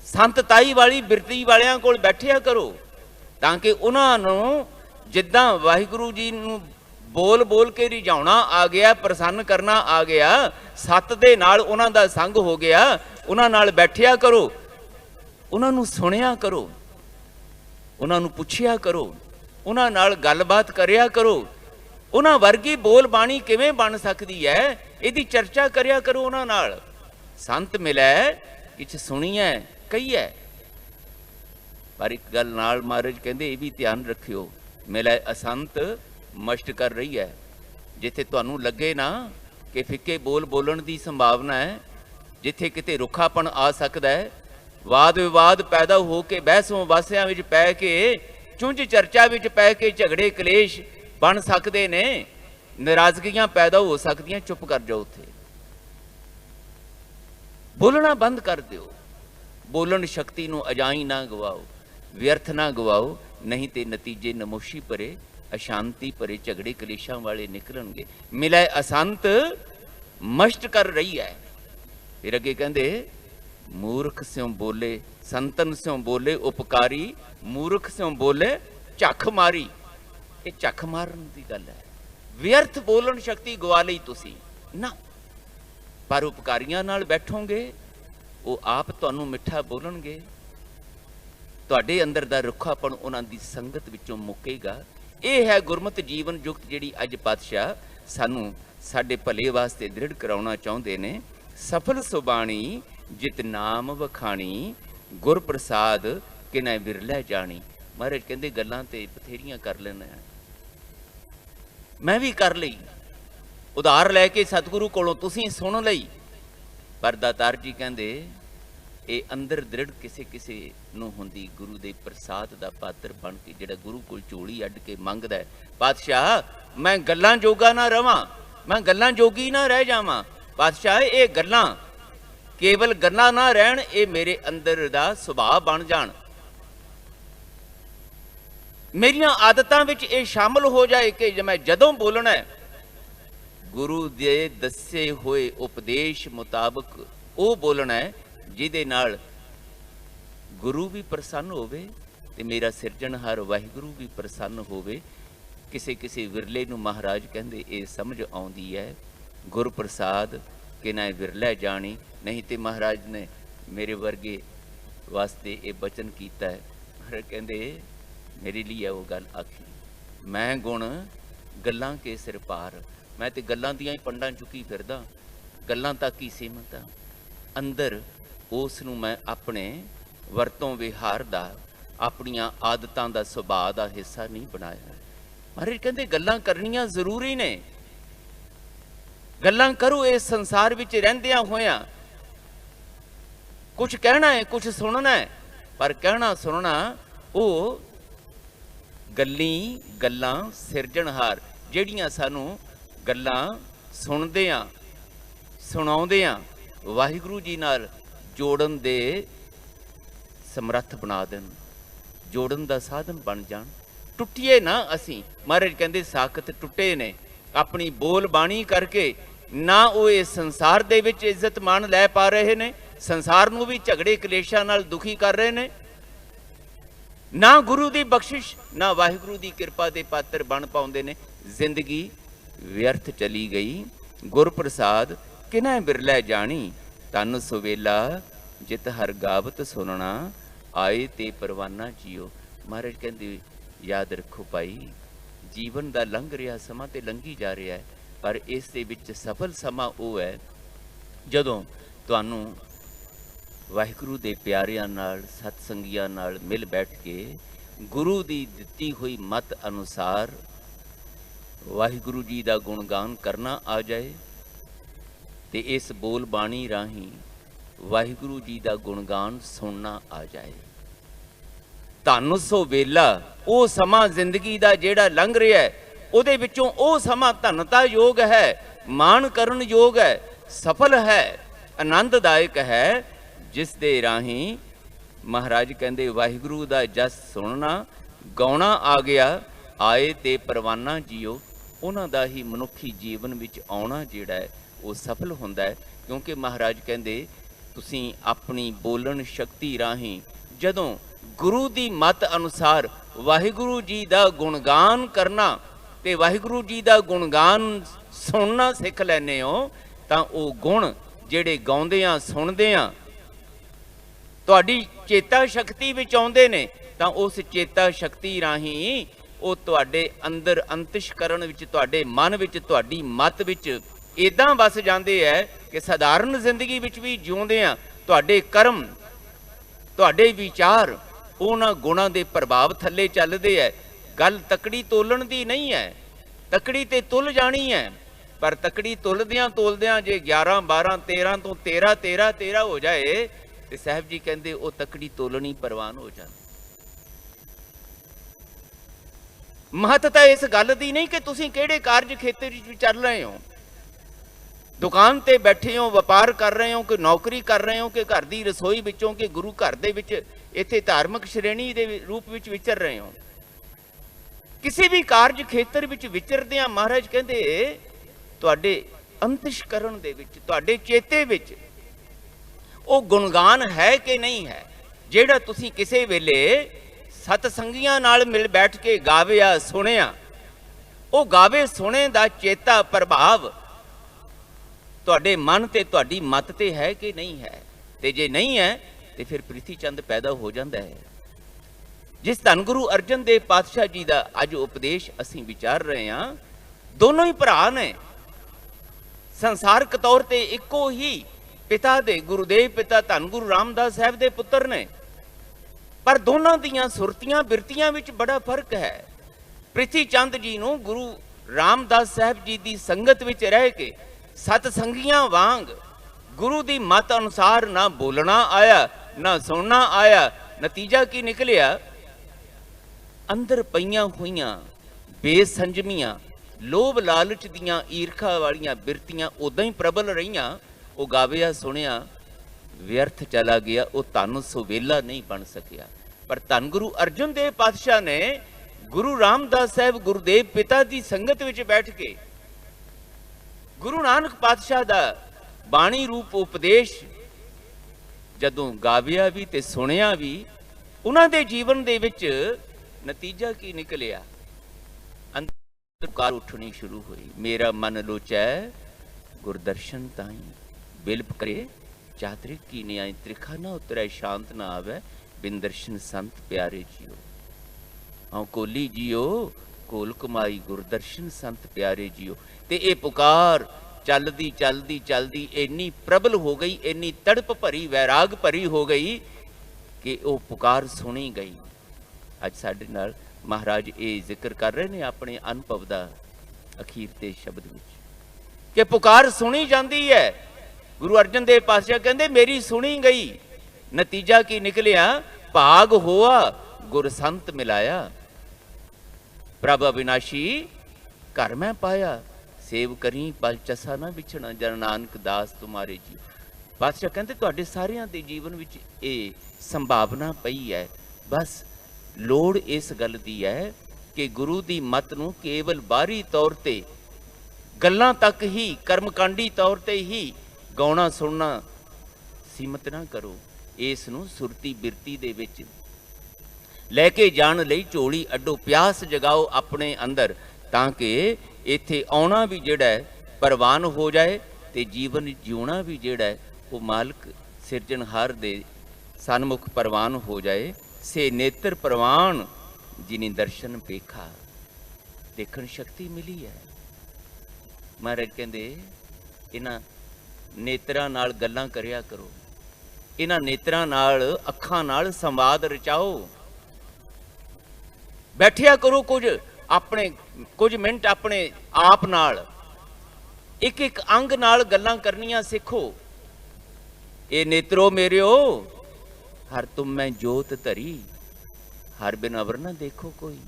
ਸੰਤ ਤਾਈ ਵਾਲੀ ਬਿਰਤੀ ਵਾਲਿਆਂ ਕੋਲ ਬੈਠਿਆ ਕਰੋ, ਤਾਂ ਕਿ ਉਹਨਾਂ ਨੂੰ ਜਿੱਦਾਂ ਵਾਹਿਗੁਰੂ ਜੀ ਨੂੰ ਬੋਲ ਬੋਲ ਕੇ ਰਿਝਾਉਣਾ ਆ ਗਿਆ, ਪ੍ਰਸੰਨ ਕਰਨਾ ਆ ਗਿਆ, ਸੱਤ ਦੇ ਨਾਲ ਉਹਨਾਂ ਦਾ ਸੰਗ ਹੋ ਗਿਆ, ਉਹਨਾਂ ਨਾਲ ਬੈਠਿਆ ਕਰੋ, ਉਹਨਾਂ ਨੂੰ ਸੁਣਿਆ ਕਰੋ, ਉਹਨਾਂ ਨੂੰ ਪੁੱਛਿਆ ਕਰੋ, ਉਹਨਾਂ ਨਾਲ ਗੱਲਬਾਤ ਕਰਿਆ ਕਰੋ। ਉਹਨਾਂ ਵਰਗੀ ਬੋਲ ਬਾਣੀ ਕਿਵੇਂ ਬਣ ਸਕਦੀ ਹੈ, ਇਹਦੀ ਚਰਚਾ ਕਰਿਆ ਕਰੋ ਉਹਨਾਂ ਨਾਲ। ਸੰਤ ਮਿਲੈ ਕਿਛ ਸੁਣੀਐ ਕਹੀਐ। ਪਰ ਇੱਕ ਗੱਲ ਨਾਲ ਮਹਾਰਾਜ ਕਹਿੰਦੇ ਇਹ ਵੀ ਧਿਆਨ ਰੱਖਿਓ, ਮਿਲੈ ਅਸੰਤ ਮਸ਼ਟ ਕਰ ਰਹੀ ਹੈ। ਜਿੱਥੇ ਤੁਹਾਨੂੰ ਲੱਗੇ ਨਾ ਕਿ ਫਿੱਕੇ ਬੋਲ ਬੋਲਣ ਦੀ ਸੰਭਾਵਨਾ ਹੈ, ਜਿੱਥੇ ਕਿਤੇ ਰੁੱਖਾਪਣ ਆ ਸਕਦਾ ਹੈ, ਵਾਦ ਵਿਵਾਦ ਪੈਦਾ ਹੋ ਕੇ ਬਹਿਸੋਂ ਵਾਸਿਆਂ ਵਿੱਚ ਪੈ ਕੇ, ਚੁੰਝ ਚਰਚਾ ਵਿੱਚ ਪੈ ਕੇ ਝਗੜੇ ਕਲੇਸ਼ ਬਣ ਸਕਦੇ ਨੇ, ਨਾਰਾਜ਼ਗੀਆਂ ਪੈਦਾ ਹੋ ਸਕਦੀਆਂ, ਚੁੱਪ ਕਰ ਜਾਓ। ਉੱਥੇ ਬੋਲਣਾ ਬੰਦ ਕਰ ਦਿਓ। ਬੋਲਣ ਸ਼ਕਤੀ ਨੂੰ ਅਜਾਈ ਨਾ ਗਵਾਓ, ਵਿਅਰਥ ਨਾ ਗਵਾਓ, ਨਹੀਂ ਤੇ ਨਤੀਜੇ ਨਮੋਸ਼ੀ ਭਰੇ, ਅਸ਼ਾਂਤੀ ਭਰੇ, ਝਗੜੇ ਕਲੇਸ਼ਾਂ ਵਾਲੇ ਨਿਕਲਣਗੇ। ਮਿਲੈ ਅਸੰਤ ਮਸ਼ਟ ਕਰ ਰਹੀ ਹੈ। ਫਿਰ ਅੱਗੇ ਕਹਿੰਦੇ ਮੂਰਖ ਸਿਉ ਬੋਲੇ ਸੰਤਨ ਸਿਉ ਬੋਲੇ ਉਪਕਾਰੀ, ਮੂਰਖ ਸਿਉ ਬੋਲੇ ਝੱਖ ਮਾਰੀ। ਇਹ ਝੱਖ ਮਾਰਨ ਦੀ ਗੱਲ ਹੈ। ਵਿਅਰਥ ਬੋਲਣ ਸ਼ਕਤੀ ਗਵਾ ਲਈ ਤੁਸੀਂ ਨਾ, ਪਰ ਉਪਕਾਰੀਆਂ ਨਾਲ ਬੈਠੋਗੇ, ਉਹ ਆਪ ਤੁਹਾਨੂੰ ਮਿੱਠਾ ਬੋਲਣਗੇ, ਤੁਹਾਡੇ ਅੰਦਰ ਦਾ ਰੁੱਖਾਪਣ ਉਹਨਾਂ ਦੀ ਸੰਗਤ ਵਿੱਚੋਂ ਮੁੱਕੇਗਾ। ਇਹ ਹੈ ਗੁਰਮਤਿ ਜੀਵਨ ਜੁਗਤ ਜਿਹੜੀ ਅੱਜ ਪਾਤਸ਼ਾਹ ਸਾਨੂੰ ਸਾਡੇ ਭਲੇ ਵਾਸਤੇ ਦ੍ਰਿੜ ਕਰਾਉਣਾ ਚਾਹੁੰਦੇ ਨੇ। ਸਫਲ ਸੁਬਾਣੀ ਜਿਤ ਨਾਮ ਵਖਾਣੀ, ਗੁਰ ਪ੍ਰਸਾਦ कि ना विरलै जानी। महाराज कहते गल्लां ते बथेरियां कर लेना, मैं भी कर लई, उधार लैके सतगुरु कोलों तुसीं सुन लई, पर दातार जी कहते ये अंदर दृढ़ किसे किसे नूं हुंदी गुरु दे प्रसाद दा पात्र बन के जिहड़ा गुरु कोल झोली अड्ड के मंगदा है, पातशाह मैं गल्लां जोगा ना रवां, मैं गल्लां जोगी ना रह जावां, पातशाह ये गल्लां केवल गल्लां ना रहण, ये मेरे अंदर दा सुभाव बन जाण, मेरियां आदतां विच ये शामिल हो जाए कि मैं जदों बोलना है गुरु दे दसे होए उपदेश मुताबक वो बोलना है, जिहदे नाल गुरु भी प्रसन्न होवे ते मेरा सिरजनहार वाहिगुरु भी प्रसन्न होवे। किसे किसे विरले नूं महाराज कहंदे ये समझ आउंदी है, गुर प्रसाद कि ना विरलै जानी। नहीं तो महाराज ने मेरे वर्गे वास्ते ये बचन कीता है। महाराज कहंदे मेरे लिए वो गल आखी, मैं गुण गल्लां के सिर पार, मैं तो गल्लां दियां ही पंडां चुकी फिरदा, गल्लां तक ही सीमित हाँ, अंदर उस नूं मैं अपने वरतों विहार दा अपनियां आदतां दा सुभाਅ दा हिस्सा नहीं बनाया। महाराज कहंदे गल्लां करनियां जरूरी ने, गल्लां करो इस संसार विच रहिंदियां होइयां, कुछ कहना है कुछ सुनना है, पर कहना सुनना वो गल्ली गल्लां सिरजनहार ਜਿਹੜੀਆਂ ਸਾਨੂੰ ਗੱਲਾਂ ਸੁਣਦਿਆਂ ਸੁਣਾਉਂਦਿਆਂ ਵਾਹਿਗੁਰੂ ਜੀ ਨਾਲ ਜੋੜਨ ਦੇ ਸਮਰੱਥ ਬਣਾ ਦੇਣ, ਜੋੜਨ ਦਾ ਸਾਧਨ ਬਣ ਜਾਣ। ਟੁੱਟੀਏ ਨਾ ਅਸੀਂ, ਮਹਾਰਾਜ ਕਹਿੰਦੇ ਸਾਖਤ ਟੁੱਟੇ ਨੇ ਆਪਣੀ ਬੋਲ ਬਾਣੀ ਕਰਕੇ, ਨਾ ਉਹ ਇਸ ਸੰਸਾਰ ਦੇ ਵਿੱਚ ਇੱਜ਼ਤ ਮਾਣ ਲੈ ਪਾ ਰਹੇ ਨੇ, ਸੰਸਾਰ ਨੂੰ ਵੀ ਝਗੜੇ ਕਲੇਸ਼ਾਂ ਨਾਲ ਦੁਖੀ ਕਰ ਰਹੇ ਨੇ, ਨਾ ਗੁਰੂ ਦੀ ਬਖਸ਼ਿਸ਼ ਨਾ ਵਾਹਿਗੁਰੂ ਦੀ ਕਿਰਪਾ ਦੇ ਪਾਤਰ ਬਣ ਪਾਉਂਦੇ ਨੇ। ਜ਼ਿੰਦਗੀ ਵਿਅਰਥ ਚਲੀ ਗਈ। ਗੁਰ ਪ੍ਰਸਾਦ ਕਿਨੈ ਬਿਰਲੇ ਜਾਣੀ, ਤਨ ਸੁਵੇਲਾ ਜਿਤ ਹਰ ਗਾਵਤ ਸੁਣਨਾ, ਆਏ ਤੇ ਪਰਵਾਨਾ ਜੀਓ। ਮਹਾਰਾਜ ਕਹਿੰਦੇ ਯਾਦ ਰੱਖੋ ਭਾਈ, ਜੀਵਨ ਦਾ ਲੰਘ ਰਿਹਾ ਸਮਾਂ ਤੇ ਲੰਘੀ ਜਾ ਰਿਹਾ ਹੈ, ਪਰ ਇਸ ਦੇ ਵਿੱਚ ਸਫਲ ਸਮਾਂ ਉਹ ਹੈ ਜਦੋਂ ਤੁਹਾਨੂੰ ਵਾਹਿਗੁਰੂ ਦੇ ਪਿਆਰਿਆਂ ਨਾਲ ਸਤਸੰਗੀਆਂ ਨਾਲ ਮਿਲ ਬੈਠ ਕੇ ਗੁਰੂ ਦੀ ਦਿੱਤੀ ਹੋਈ ਮਤ ਅਨੁਸਾਰ ਵਾਹਿਗੁਰੂ ਜੀ ਦਾ ਗੁਣਗਾਨ ਕਰਨਾ ਆ ਜਾਏ ਤੇ ਇਸ ਬੋਲ ਬਾਣੀ ਰਾਹੀਂ ਵਾਹਿਗੁਰੂ ਜੀ ਦਾ ਗੁਣਗਾਨ ਸੁਣਨਾ ਆ ਜਾਏ। ਧੰਨ ਸੋ ਵੇਲਾ, ਉਹ ਸਮਾਂ ਜ਼ਿੰਦਗੀ ਦਾ ਜਿਹੜਾ ਲੰਘ ਰਿਹਾ ਹੈ ਉਹਦੇ ਵਿੱਚੋਂ ਉਹ ਸਮਾਂ ਧੰਨਤਾ ਯੋਗ ਹੈ, ਮਾਣ ਕਰਨ ਯੋਗ ਹੈ, ਸਫਲ ਹੈ, ਆਨੰਦਦਾਇਕ ਹੈ, ਜਿਸ ਦੇ ਰਾਹੀਂ ਮਹਾਰਾਜ ਕਹਿੰਦੇ ਵਾਹਿਗੁਰੂ ਦਾ ਜਸ ਸੁਣਨਾ ਗਾਉਣਾ ਆ ਗਿਆ, ਆਏ ਤੇ ਪਰਵਾਨਾ ਜੀਓ। ਉਹਨਾਂ ਦਾ ਹੀ ਮਨੁੱਖੀ ਜੀਵਨ ਵਿੱਚ ਆਉਣਾ ਜਿਹੜਾ ਹੈ ਉਹ ਸਫਲ ਹੁੰਦਾ ਹੈ, ਕਿਉਂਕਿ ਮਹਾਰਾਜ ਕਹਿੰਦੇ ਤੁਸੀਂ ਆਪਣੀ ਬੋਲਣ ਸ਼ਕਤੀ ਰਾਹੀਂ ਜਦੋਂ ਗੁਰੂ ਦੀ ਮਤ ਅਨੁਸਾਰ ਵਾਹਿਗੁਰੂ ਜੀ ਦਾ ਗੁਣਗਾਨ ਕਰਨਾ ਤੇ ਵਾਹਿਗੁਰੂ ਜੀ ਦਾ ਗੁਣਗਾਨ ਸੁਣਨਾ ਸਿੱਖ ਲੈਂਦੇ ਹੋ, ਤਾਂ ਉਹ ਗੁਣ ਜਿਹੜੇ ਗਾਉਂਦਿਆਂ ਸੁਣਦਿਆਂ ਤੁਹਾਡੀ ਚੇਤਾ ਸ਼ਕਤੀ ਵਿੱਚ ਆਉਂਦੇ ਨੇ, ਤਾਂ ਉਸ ਚੇਤਾ ਸ਼ਕਤੀ ਰਾਹੀਂ ਉਹ ਤੁਹਾਡੇ ਅੰਦਰ ਅੰਤਿਸ਼ਕਰਨ ਵਿੱਚ, ਤੁਹਾਡੇ ਮਨ ਵਿੱਚ, ਤੁਹਾਡੀ ਮਤ ਵਿੱਚ ਇੱਦਾਂ ਵਸ ਜਾਂਦੇ ਹੈ ਕਿ ਸਧਾਰਨ ਜ਼ਿੰਦਗੀ ਵਿੱਚ ਵੀ ਜਿਉਂਦੇ ਆ ਤੁਹਾਡੇ ਕਰਮ, ਤੁਹਾਡੇ ਵਿਚਾਰ ਉਹਨਾਂ ਗੁਣਾਂ ਦੇ ਪ੍ਰਭਾਵ ਥੱਲੇ ਚੱਲਦੇ ਹੈ। ਗੱਲ ਤਕੜੀ ਤੋਲਣ ਦੀ ਨਹੀਂ ਹੈ, ਤਕੜੀ ਤੇ ਤੁਲ ਜਾਣੀ ਹੈ, ਪਰ ਤਕੜੀ ਤੁਲਦਿਆਂ ਤੋਲਦਿਆਂ ਜੇ 11 12 13 ਤੋਂ 13 13 13 ਹੋ ਜਾਏ ਤੇ ਸਾਹਿਬ ਜੀ ਕਹਿੰਦੇ ਉਹ ਤਕੜੀ ਤੋਲਣੀ ਪ੍ਰਵਾਨ ਹੋ ਜਾਂਦੀ। ਮਹੱਤਤਾ ਇਸ ਗੱਲ ਦੀ ਨਹੀਂ ਕਿ ਤੁਸੀਂ ਕਿਹੜੇ ਕਾਰਜ ਖੇਤਰ ਵਿੱਚ ਚੱਲ ਰਹੇ ਹੋ, ਦੁਕਾਨ ਤੇ ਬੈਠੇ ਹੋ, ਵਪਾਰ ਕਰ ਰਹੇ ਹੋ, ਕਿ ਨੌਕਰੀ ਕਰ ਰਹੇ ਹੋ, ਕਿ ਘਰ ਦੀ ਰਸੋਈ ਵਿੱਚੋਂ, ਕਿ ਗੁਰੂ ਘਰ ਦੇ ਵਿੱਚ ਇੱਥੇ ਧਾਰਮਿਕ ਸ਼੍ਰੇਣੀ ਦੇ ਰੂਪ ਵਿੱਚ ਵਿਚਰ ਰਹੇ ਹੋ। ਕਿਸੇ ਵੀ ਕਾਰਜ ਖੇਤਰ ਵਿੱਚ ਵਿਚਰਦਿਆਂ ਮਹਾਰਾਜ ਕਹਿੰਦੇ ਤੁਹਾਡੇ ਅੰਤਿਸ਼ਕਰਨ ਦੇ ਵਿੱਚ, ਤੁਹਾਡੇ ਚੇਤੇ ਵਿੱਚ ਉਹ ਗੁਣਗਾਨ ਹੈ ਕਿ ਨਹੀਂ ਹੈ, ਜਿਹੜਾ ਤੁਸੀਂ ਕਿਸੇ ਵੇਲੇ ਸਤਸੰਗੀਆਂ ਨਾਲ ਮਿਲ ਬੈਠ ਕੇ ਗਾਵਿਆ ਸੁਣਿਆ, ਉਹ ਗਾਵੇ ਸੁਣੇ ਦਾ ਚੇਤਾ ਪ੍ਰਭਾਵ ਤੁਹਾਡੇ ਮਨ ਤੇ ਤੁਹਾਡੀ ਮਤ ਤੇ ਹੈ ਕਿ ਨਹੀਂ ਹੈ। ਤੇ ਜੇ ਨਹੀਂ ਹੈ ਤੇ ਫਿਰ ਪ੍ਰੀਤੀ ਚੰਦ ਪੈਦਾ ਹੋ ਜਾਂਦਾ ਹੈ। ਜਿਸ ਧੰਨ ਗੁਰੂ ਅਰਜਨ ਦੇਵ ਪਾਤਸ਼ਾਹ ਜੀ ਦਾ ਅੱਜ ਉਪਦੇਸ਼ ਅਸੀਂ ਵਿਚਾਰ ਰਹੇ ਹਾਂ, ਦੋਨੋਂ ਹੀ ਭਰਾ ਨੇ, ਸੰਸਾਰਕ ਤੌਰ ਤੇ ਇੱਕੋ ਹੀ ਪਿਤਾ ਦੇ, ਗੁਰੂਦੇਵ ਪਿਤਾ ਧੰਨ ਗੁਰੂ ਰਾਮਦਾਸ ਸਾਹਿਬ ਦੇ ਪੁੱਤਰ ਨੇ, पर दोनों दीयां सुरतियां बिरतियां विच बड़ा फर्क है। ਪ੍ਰਿਥੀ ਚੰਦ जी ਨੂੰ गुरु रामदास साहब जी की संगत विच रह के सतसंगियां वांग गुरु की मत अनुसार ना बोलना आया ना सुनना आया। नतीजा की निकलिया, अंदर पईयां हुईयां बेसंजमियां लोभ लालच दियां ईरखा वालियां बिरतियां उदां ही प्रबल रहियां। वो गाविया सुनिया व्यर्थ चला गया, वो धन सुवेला नहीं बन सकिया। पर धन गुरु अर्जन देव पातशाह ने गुरु रामदास साहब गुरुदेव पिता की संगत विच बैठ के गुरु नानक पातशाह का बाणी रूप उपदेश जदों गाविया भी ते सुनिया भी, उन्हां दे जीवन दे विच नतीजा की निकलिया, अंदर पुकार उठनी शुरू हुई। मेरा मन लोचै गुरदर्शन ताई, बिलप करे चातरिक की न्याय, त्रिखा ना उतरै शांत ना आवे, बिन दर्शन संत प्यारे जियो। हाँ कोली जियो कोल कमाई, गुरदर्शन संत प्यारे जियो। ते ये पुकार चलदी चलदी चलदी इन्नी प्रबल हो गई, इन्नी तड़प भरी वैराग भरी हो गई कि वो पुकार सुनी गई। अज साडे नाल महाराज ये जिक्र कर रहे ने अपने अनुभव का अखीर ते शब्द विच कि पुकार सुनी जाती है। गुरु अर्जन देव पातशाह कहते मेरी सुनी गई, नतीजा की निकलिया भाग हुआ गुर संत मिलाया। प्रभ अविनाशी घर मैं पाया, सेव करी पल चसा ना बिछना, जन नानक दास तुम्हारे जी। पातशाह कहते तुहाडे सारियां दे जीवन विच ये संभावना पई है, बस लोड़ इस गल दी है कि गुरु दी मत नूं केवल बाहरी तौर ते गल्लां तक ही, कर्मकांडी तौर ते ही गाउणा सुनना सीमित ना करो। इस नूं सुरती बिरती दे विच लैके जाण लई झोली अड्डो प्यास जगाओ अपने अंदर, ताकि इत्थे आउणा भी जिहड़ा है परवान हो जाए ते जीवन जिउणा भी जिहड़ा है वो मालक सिरजनहार दे सन्मुख परवान हो जाए। से नेत्र परवान जिनी दर्शन पेखा, देखण शक्ति मिली है। महाराज कहंदे इन्हां नेत्रां नाल गल्लां करिया करो, इन्हां नेत्रां नाल अखां नाल संवाद रचाओ, बैठिया करो कुछ अपने कुछ मिनट अपने आप नाल, एक एक अंग नाल गल्लां करनियां सीखो। ये नेत्रो मेरियो हर तुम मैं जोत धरी, हर बिन अवर ना देखो कोई।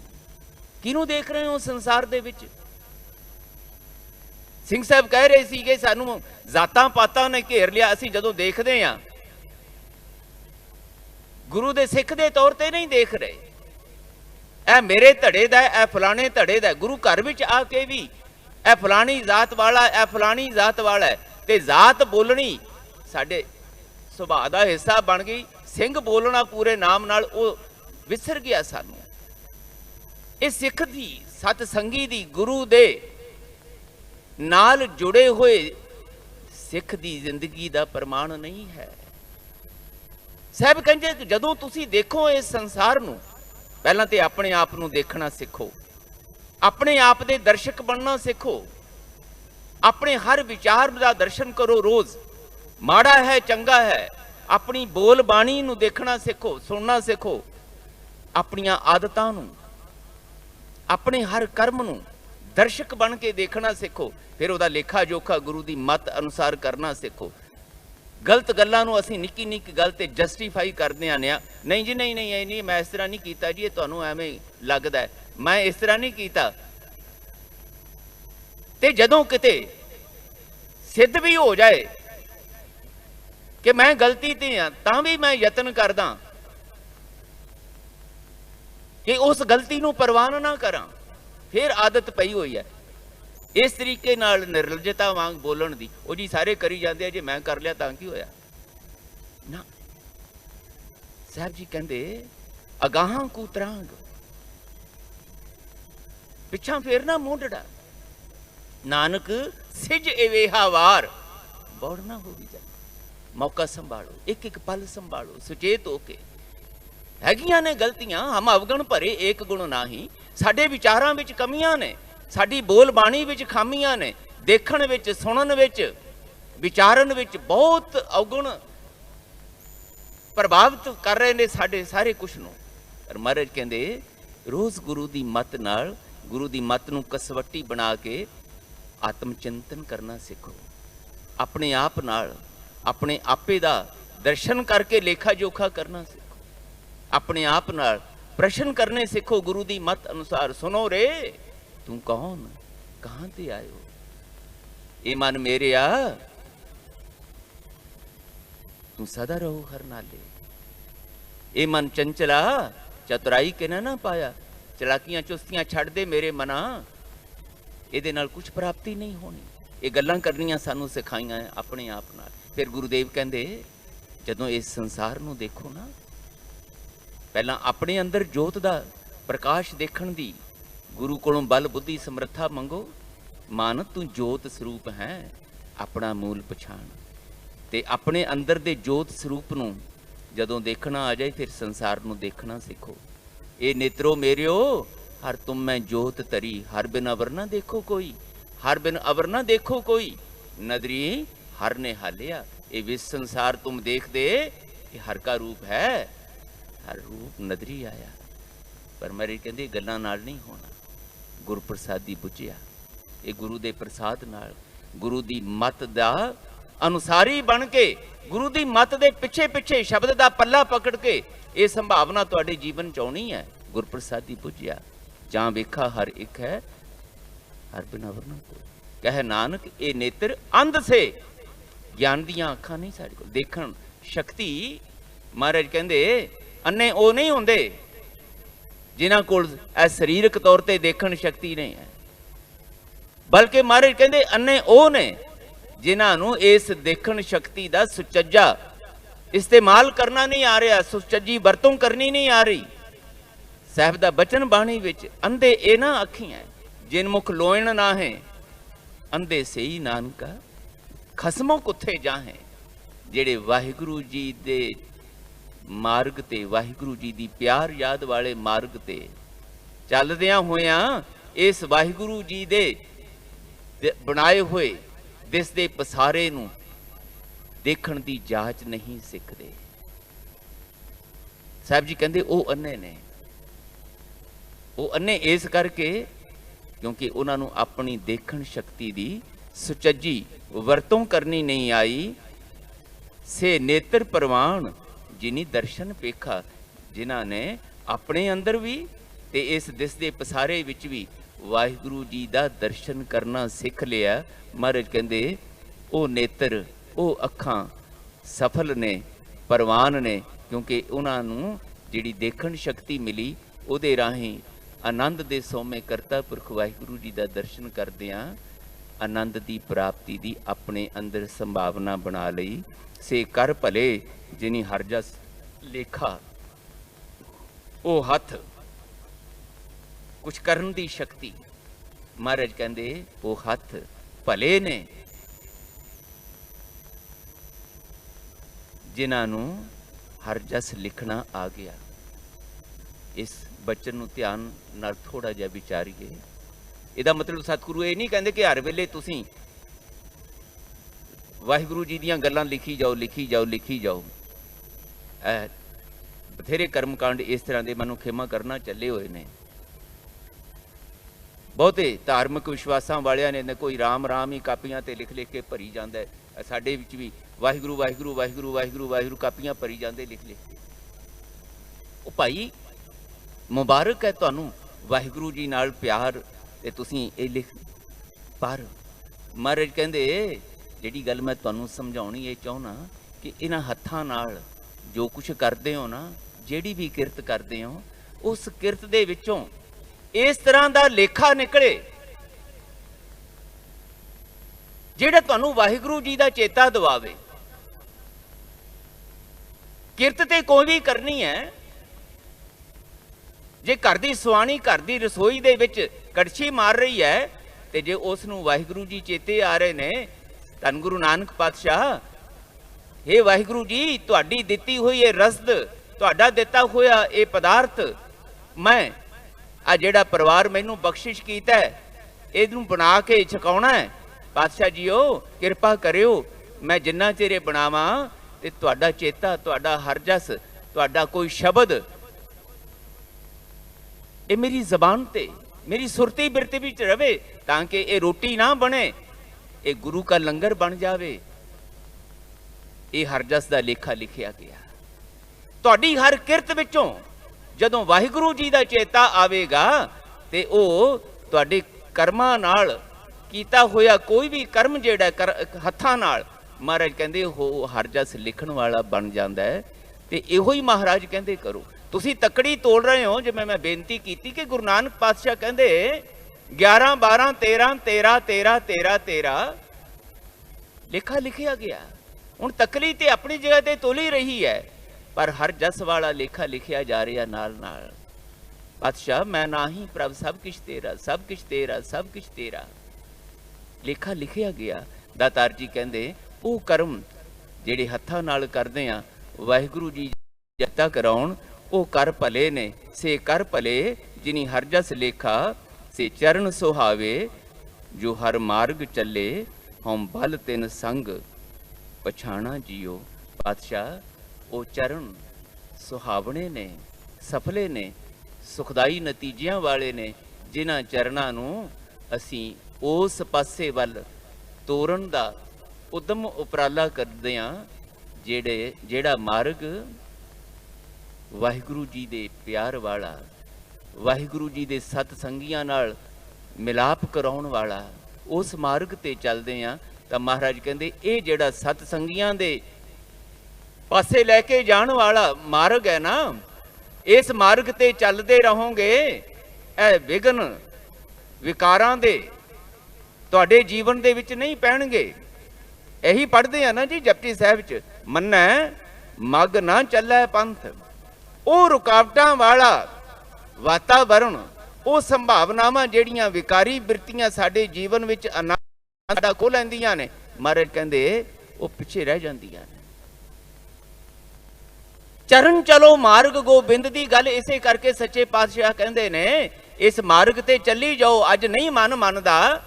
किनू देख रहे हो संसार दे विच? सिंह साहब कह रहे सी कि सानू जातां पातां ने घेर लिया, असीं जदों देखदे हां गुरु दे सिख दे तौर ते नहीं देख रहे। ए मेरे धड़े दा, ए फलाने धड़े दा। गुरु घर विच आके भी ए फलानी जात वाला, ए फलानी जात वाला है, ते जात बोलनी साडे सुभाਅ दा हिस्सा बन गई। सिंह बोलना पूरे नाम नाल वो विसर गया सानू। ये सिख दी, सतसंगी दी, गुरु दे नाल जुड़े हुए सिख दी जिंदगी दा प्रमाण नहीं है। साहब कहंदे जदों तुसीं देखो इस संसार नूं, पहलां ते अपने आप नूं देखना सीखो, अपने आप दे दर्शक बनना सीखो, अपने हर विचार का दर्शन करो रोज, माड़ा है चंगा है, अपनी बोल बाणी नूं देखना सीखो, सुनना सीखो, अपनियां आदतां नूं, अपने हर कर्म नूं दर्शक बन के देखना सीखो। फिर उहदा लेखा जोखा गुरु की मत अनुसार करना सीखो। गलत गल्लां नूं असीं निक्की निक्की गल ते जस्टिफाई करदे आने आ, नहीं जी नहीं नहीं ये नहीं, मैं इस तरह नहीं कीता जी, ये तुहानूं एवें लगदा है, मैं इस तरह नहीं कीता। ते जदों किते सिद्ध भी हो जाए कि मैं गलती ते हां, तां भी मैं यतन करदा कि उस गलती नूं परवान ना करां। फिर आदत पई हुई है इस तरीके नाल निर्लजता वांग बोलण दी। वो जी सारे करी जाते जे मैं कर लिया तां की होया ना। साहब जी कहंदे अगाहां कूतरांग, पिछा फेरना मूंढड़ा, नानक सिज एवेहा वार, बौड़ना हो भी जाए। मौका संभालो, एक एक पल संभालो, सुचेत होके। हैगियां ने गलतियां, हम अवगण भरे एक गुण नाही। साडे विचारां विच कमियां ने, साडी बोल बाणी विच खामियां ने, देखण विच, सुणन विच, विचारन विच बहुत अवगुण ਪ੍ਰਭਾਵਿਤ ਕਰ ਰਹੇ ਨੇ ਸਾਡੇ ਸਾਰੇ ਕੁਛ ਨੂੰ। ਪਰ ਮਹਾਰਾਜ ਕਹਿੰਦੇ ਰੋਜ਼ ਗੁਰੂ ਦੀ ਮੱਤ ਨਾਲ, ਗੁਰੂ ਦੀ ਮੱਤ ਨੂੰ ਕਸਵੱਟੀ ਬਣਾ ਕੇ ਆਤਮ ਚਿੰਤਨ ਕਰਨਾ ਸਿੱਖੋ। ਆਪਣੇ ਆਪ ਨਾਲ ਆਪਣੇ ਆਪੇ ਦਾ ਦਰਸ਼ਨ ਕਰਕੇ ਲੇਖਾ ਜੋਖਾ ਕਰਨਾ ਸਿੱਖੋ। ਆਪਣੇ ਆਪ ਨਾਲ ਪ੍ਰਸ਼ਨ ਕਰਨੇ ਸਿੱਖੋ ਗੁਰੂ ਦੀ ਮੱਤ ਅਨੁਸਾਰ। ਸੁਨੋ ਰੇ ਤੂੰ ਕੌਣ, ਕਹਾਂ ਤੇ ਆਇਓ। ਇਹ ਮਨ ਮੇਰਿਆ ਤੂੰ ਸਦਾ ਰਹੋ ਹਰ ਨਾਲੇ। ਇਹ ਮਨ ਚੰਚਲਾ ਚਤੁਰਾਈ ਕੇ ਨਾ ਪਾਇਆ। ਚਲਾਕੀਆਂ ਚੁਸਤੀਆਂ ਛੱਡ ਦੇ ਮੇਰੇ ਮਨਾ, ਇਹਦੇ ਨਾਲ ਕੁਝ ਪ੍ਰਾਪਤੀ ਨਹੀਂ ਹੋਣੀ। ਇਹ ਗੱਲਾਂ ਕਰਨੀਆਂ ਸਾਨੂੰ ਸਿਖਾਈਆਂ ਆਪਣੇ ਆਪ ਨਾਲ। ਫਿਰ ਗੁਰੂਦੇਵ ਕਹਿੰਦੇ ਜਦੋਂ ਇਸ ਸੰਸਾਰ ਨੂੰ ਦੇਖੋ ਨਾ, ਪਹਿਲਾਂ ਆਪਣੇ ਅੰਦਰ ਜੋਤ ਦਾ ਪ੍ਰਕਾਸ਼ ਦੇਖਣ ਦੀ ਗੁਰੂ ਕੋਲੋਂ ਬਲ ਬੁੱਧੀ ਸਮਰੱਥਾ ਮੰਗੋ। ਮਨ ਤੂੰ ਜੋਤ ਸਰੂਪ ਹੈ, ਆਪਣਾ ਮੂਲ ਪਛਾਣ। ਤੇ ਆਪਣੇ ਅੰਦਰ ਦੇ ਜੋਤ ਸਰੂਪ ਨੂੰ ਜਦੋਂ ਦੇਖਣਾ ਆ ਜਾਏ, ਫਿਰ ਸੰਸਾਰ ਨੂੰ ਦੇਖਣਾ ਸਿੱਖੋ। ਇਹ ਨੇਤਰੋ ਮੇਰਿਓ ਹਰ ਤੁਮ ਮੈਂ ਜੋਤ ਤਰੀ, ਹਰ ਬਿਨ ਅਵਰ ਨਾ ਦੇਖੋ ਕੋਈ, ਹਰ ਬਿਨ ਅਵਰ ਨਾ ਦੇਖੋ ਕੋਈ, ਨਦਰੀ हर ने हालिया। ये विश्व संसार तुम देख दे, ये हर का रूप है, हर रूप नदरी आया। पर मेरे कहते गल्लां नाल नहीं होना, गुरु प्रसादी बुझिया। ये गुरु दे प्रसाद नाल, गुरु दी मत दा अनुसारी बन के, गुरु दी मत दे पिछे पिछे शब्द दा पल्ला पकड़ के ये संभावना तुहाडे जीवन च आउणी है। गुरु प्रसादी बुझिया जां वेखा हर एक है, हर बिना वरना कोई। कह नानक ये नेत्र अंध से, ज्ञान दियां अखां नहीं साडे कोल, देखण शक्ति। महाराज कहंदे अन्ने ओ नहीं हुंदे जिन्हां कोल ऐ सरीरक तौर ते देखण शक्ति नहीं है, बल्कि महाराज कहंदे अन्ने ओ ने जिन्हां नूं इस देखण शक्ति दा सुचज्जा इस्तेमाल करना नहीं आ रहा, सुचज्जी वरतों करनी नहीं आ रही। साहब दा बचन बाणी विच अंधे ए ना अखियां जिन मुख लोयण ना है, अंधे से ही नानका खसमों कुत्थे जाहें। जेड़े वाहिगुरु जी दे मार्ग ते, वाहिगुरु जी दी प्यार याद वाले मार्ग ते चलदियां होया इस वाहिगुरु जी दे बनाए हुए दिसदे पसारे नूं देखण दी जाच नहीं सिखदे। साहब जी कहंदे ओ अन्ने ने, ओ अन्ने इस करके क्योंकि उन्हां नूं अपनी देखण शक्ति दी सुचज्जी वरतों करनी नहीं आई। से नेत्र प्रवाण जिनी दर्शन पेखा, जिन्हां ने अपने अंदर भी ते इस दिसदे पसारे विच भी वाहिगुरु जी दा दर्शन करना सिख लिया। महाराज कहंदे ओ नेत्र, ओ अखां सफल ने, परवान ने, क्योंकि उन्हां नूं जिहड़ी देखण शक्ति मिली उहदे राहीं आनंद दे सौमे करता पुरख वाहिगुरु जी दा दर्शन करदियां आनंद दी प्राप्ति दी अपने अंदर संभावना बना लई। से कर भले जिनी हर जस लेखा, ओ हथ कुछ करन दी शक्ति। महाराज कहंदे ओ हथ भले ने जिन्हां नूं हर जस लिखना आ गया। इस बचन नूं ध्यान नाल थोड़ा जिहा विचारीए। ਇਹਦਾ मतलब सतगुरु ये नहीं कहते कि हर वेले तुसीं वाहिगुरु जी दीयां गल्लां लिखी जाओ, लिखी जाओ, लिखी जाओ। बथेरे कर्मकांड इस तरह के मनु खेमा करना चले हुए ने। बहुते धार्मिक विश्वासां वालियां ने कोई राम राम ही कापियां ते लिख लिख के भरी जांदा है। साडे विच भी वाहिगुरु वाहिगुरु वाहिगुरु वाहिगुरु वाहिगुरु कापियां भरी जांदे लिख लिख के। ओ भाई मुबारक है तुहानूं वाहिगुरु जी नाल प्यार ते तुसीं ये लिख। पर महाराज कहंदे जिहड़ी गल मैं तुहानूं समझाउणी ये चाहुंदा कि इन्हां हत्थां नाल जो कुछ करदे हो ना, जिहड़ी भी किरत करदे हो, उस किरत दे विचों इस तरह दा लेखा निकले जिहड़ा तुहानूं वाहिगुरु जी दा चेता दिवावे। किरत ते कोई भी करनी है, जे घर दी सुआणी घर दी रसोई दे विच कड़छी मार रही है ते जे उस नूं वाहिगुरु जी चेते आ रहे ने, धन गुरु नानक पातशाह हे वाहिगुरु जी तुहाडी दित्ती हुई ये रसद, तुहाडा दिता होया ये पदार्थ मैं आ जिहड़ा परिवार मैनूं बख्शिश कीता है इहनूं बना के छकाउणा है। पातशाह जीओ किरपा करियो मैं जिन्ना चिर बनावां ਤੇ ਤੁਹਾਡਾ ਚੇਤਾ, ਤੁਹਾਡਾ ਹਰ ਜਸ, ਤੁਹਾਡਾ ਕੋਈ ਸ਼ਬਦ ਇਹ ਮੇਰੀ ਜ਼ਬਾਨ ਤੇ, ਮੇਰੀ ਸੁਰਤੀ ਬਿਰਤੀ ਵਿੱਚ ਰਵੇ, ਤਾਂ ਕਿ ਇਹ ਰੋਟੀ ਨਾ ਬਣੇ, ਇਹ ਗੁਰੂ ਕਾ ਲੰਗਰ ਬਣ ਜਾਵੇ। ਇਹ ਹਰ ਜਸ ਦਾ ਲੇਖਾ ਲਿਖਿਆ ਗਿਆ। ਤੁਹਾਡੀ ਹਰ ਕਿਰਤ ਵਿੱਚੋਂ ਜਦੋਂ ਵਾਹਿਗੁਰੂ ਜੀ ਦਾ ਚੇਤਾ ਆਵੇਗਾ ਤੇ ਉਹ ਤੁਹਾਡੇ ਕਰਮਾਂ ਨਾਲ ਕੀਤਾ ਹੋਇਆ ਕੋਈ ਵੀ ਕਰਮ ਜਿਹੜਾ ਹੱਥਾਂ ਨਾਲ ਮਹਾਰਾਜ ਕਹਿੰਦੇ ਉਹ ਹਰ ਜਸ ਲਿਖਣ ਵਾਲਾ ਬਣ ਜਾਂਦਾ ਹੈ। ਤੇ ਇਹੋ ਹੀ ਮਹਾਰਾਜ ਕਹਿੰਦੇ ਕਰੋ। ਤੁਸੀਂ ਤੱਕੜੀ ਤੋਲ ਰਹੇ ਹੋ। ਜਿਵੇਂ ਮੈਂ ਬੇਨਤੀ ਕੀਤੀ ਕਿ ਗੁਰੂ ਨਾਨਕ ਪਾਤਸ਼ਾਹ ਕਹਿੰਦੇ 11 12 13 13 13 13 13 ਲੇਖਾ ਲਿਖਿਆ ਗਿਆ। ਹੁਣ ਤੱਕੜੀ ਤੇ ਆਪਣੀ ਜਗ੍ਹਾ ਤੇ ਤੋਲੀ ਰਹੀ ਹੈ, ਪਰ ਹਰ ਜਸ ਵਾਲਾ ਲੇਖਾ ਲਿਖਿਆ ਜਾ ਰਿਹਾ ਨਾਲ ਨਾਲ। ਪਾਤਸ਼ਾਹ ਮੈਂ ਨਾਹੀਂ ਪ੍ਰਭ ਸਭ ਕੁਛ ਤੇਰਾ, ਸਭ ਕੁਛ ਤੇਰਾ, ਸਭ ਕੁਛ ਤੇਰਾ, ਲੇਖਾ ਲਿਖਿਆ ਗਿਆ। ਦਾਤਾਰ ਜੀ ਕਹਿੰਦੇ ਉਹ ਕਰਮ ਜਿਹੜੇ ਹੱਥਾਂ ਨਾਲ ਕਰਦੇ ਆ, ਵਾਹਿਗੁਰੂ ਜੀ ਜਤਾ ਕਰਾਉਣ, ਉਹ ਕਰ ਭਲੇ ਨੇ। ਸੇ ਕਰ ਭਲੇ ਜਿਨੀ ਹਰ ਜਸ ਲੇਖਾ, ਸੇ ਚਰਨ ਸੁਹਾਵੇ ਜੋ ਹਰ ਮਾਰਗ ਚੱਲੇ, ਹਉ ਬਲ ਤਿਨ ਸੰਗ ਪਛਾਣਾ ਜੀਓ। ਪਾਤਸ਼ਾਹ ਉਹ ਚਰਨ ਸੁਹਾਵਣੇ ਨੇ, ਸਫਲੇ ਨੇ, ਸੁਖਦਾਈ ਨਤੀਜਿਆਂ ਵਾਲੇ ਨੇ, ਜਿਨ੍ਹਾਂ ਚਰਨਾਂ ਨੂੰ ਅਸੀਂ ਉਸ ਪਾਸੇ ਵੱਲ ਤੋਰਨ ਦਾ ਉਦਮ ਉਪਰਾਲਾ ਕਰਦੇ ਹਾਂ, ਜਿਹੜਾ ਮਾਰਗ ਵਾਹਿਗੁਰੂ ਜੀ ਦੇ ਪਿਆਰ ਵਾਲਾ, ਵਾਹਿਗੁਰੂ ਜੀ ਦੇ ਸਤ ਸੰਗੀਆਂ ਨਾਲ ਮਿਲਾਪ ਕਰਾਉਣ ਵਾਲਾ, ਉਸ ਮਾਰਗ ਤੇ ਚੱਲਦੇ ਹਾਂ। ਤਾਂ ਮਹਾਰਾਜ ਕਹਿੰਦੇ ਇਹ ਜਿਹੜਾ ਸਤ ਸੰਗੀਆਂ ਦੇ ਪਾਸੇ ਲੈ ਕੇ ਜਾਣ ਵਾਲਾ ਮਾਰਗ ਹੈ ਨਾ, ਇਸ ਮਾਰਗ ਤੇ ਚੱਲਦੇ ਰਹੋਗੇ, ਇਹ ਵਿਘਨ ਵਿਕਾਰਾਂ ਦੇ ਤੁਹਾਡੇ ਜੀਵਨ ਦੇ ਵਿੱਚ ਨਹੀਂ ਪੈਣਗੇ। ਇਹੀ ਪੜ੍ਹਦੇ ਆ ਨਾ ਜੀ ਜਪਜੀ ਸਾਹਿਬ ਚ, ਮੰਨੈ ਮਗ ਨਾ ਚੱਲੈ ਪੰਥ। ਉਹ ਰੁਕਾਵਟਾਂ ਵਾਲਾ ਵਾਤਾਵਰਣ, ਉਹ ਸੰਭਾਵਨਾਵਾਂ ਜਿਹੜੀਆਂ ਵਿਕਾਰੀ ਬਿਰਤੀਆਂ ਸਾਡੇ ਜੀਵਨ ਵਿੱਚ ਆਨੰਦ ਖੋਹ ਲੈਂਦੀਆਂ ਨੇ, ਮਹਾਰਾਜ ਕਹਿੰਦੇ ਉਹ ਪਿੱਛੇ ਰਹਿ ਜਾਂਦੀਆਂ ਨੇ। ਚਰਨ ਚਲੋ ਮਾਰਗ ਗੋਬਿੰਦ ਦੀ ਗੱਲ ਇਸੇ ਕਰਕੇ ਸੱਚੇ ਪਾਤਸ਼ਾਹ ਕਹਿੰਦੇ ਨੇ, ਇਸ ਮਾਰਗ ਤੇ ਚੱਲੀ ਜਾਓ। ਅੱਜ ਨਹੀਂ ਮਨ ਮੰਨਦਾ,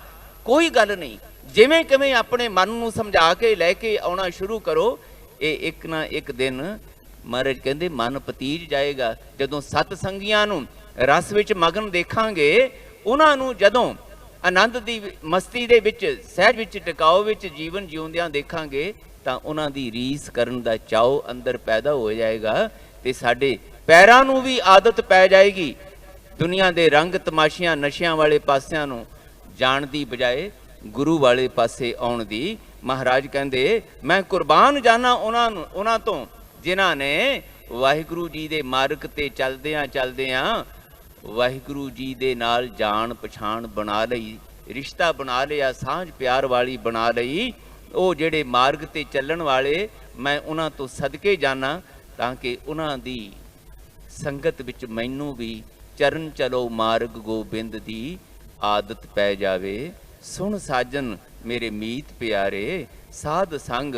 ਕੋਈ ਗੱਲ ਨਹੀਂ, ਜਿਵੇਂ ਕਿਵੇਂ ਆਪਣੇ ਮਨ ਨੂੰ ਸਮਝਾ ਕੇ ਲੈ ਕੇ ਆਉਣਾ ਸ਼ੁਰੂ ਕਰੋ। ਇਹ ਇੱਕ ਨਾ ਇੱਕ ਦਿਨ ਮਹਾਰਾਜ ਕਹਿੰਦੇ ਮਨ ਪਤੀਜ ਜਾਏਗਾ। ਜਦੋਂ ਸਤ ਸੰਗੀਆਂ ਨੂੰ ਰਸ ਵਿੱਚ ਮਗਨ ਦੇਖਾਂਗੇ, ਉਹਨਾਂ ਨੂੰ ਜਦੋਂ ਆਨੰਦ ਦੀ ਮਸਤੀ ਦੇ ਵਿੱਚ, ਸਹਿਜ ਵਿੱਚ, ਟਿਕਾਓ ਵਿੱਚ ਜੀਵਨ ਜਿਉਂਦਿਆਂ ਦੇਖਾਂਗੇ, ਤਾਂ ਉਹਨਾਂ ਦੀ ਰੀਸ ਕਰਨ ਦਾ ਚਾਉ ਅੰਦਰ ਪੈਦਾ ਹੋ ਜਾਏਗਾ। ਤੇ ਸਾਡੇ ਪੈਰਾਂ ਨੂੰ ਵੀ ਆਦਤ ਪੈ ਜਾਏਗੀ ਦੁਨੀਆ ਦੇ ਰੰਗ ਤਮਾਸ਼ਿਆਂ ਨਸ਼ਿਆਂ ਵਾਲੇ ਪਾਸਿਆਂ ਨੂੰ ਜਾਣ ਦੀ ਬਜਾਏ ਗੁਰੂ ਵਾਲੇ ਪਾਸੇ ਆਉਣ ਦੀ। ਮਹਾਰਾਜ ਕਹਿੰਦੇ ਮੈਂ ਕੁਰਬਾਨ ਜਾਣਾ ਉਹਨਾਂ ਤੋਂ ਜਿਨ੍ਹਾਂ ਨੇ ਵਾਹਿਗੁਰੂ ਜੀ ਦੇ ਮਾਰਗ ਤੇ ਚੱਲਦਿਆਂ ਵਾਹਿਗੁਰੂ ਜੀ ਦੇ ਨਾਲ ਜਾਣ ਪਛਾਣ ਬਣਾ ਲਈ, ਰਿਸ਼ਤਾ ਬਣਾ ਲਿਆ, ਸਾਂਝ ਪਿਆਰ ਵਾਲੀ ਬਣਾ ਲਈ। ਉਹ ਜਿਹੜੇ ਮਾਰਗ ਤੇ ਚੱਲਣ ਵਾਲੇ, ਮੈਂ ਉਹਨਾਂ ਤੋਂ ਸਦਕੇ ਜਾਣਾ, ਤਾਂ ਕਿ ਉਹਨਾਂ ਦੀ ਸੰਗਤ ਵਿੱਚ ਮੈਨੂੰ ਵੀ ਚਰਨ ਚਲੋ ਮਾਰਗ ਗੋਬਿੰਦ ਦੀ ਆਦਤ ਪੈ ਜਾਵੇ। ਸੁਣ ਸਾਜਨ ਮੇਰੇ ਮੀਤ ਪਿਆਰੇ, ਸਾਧ ਸੰਗ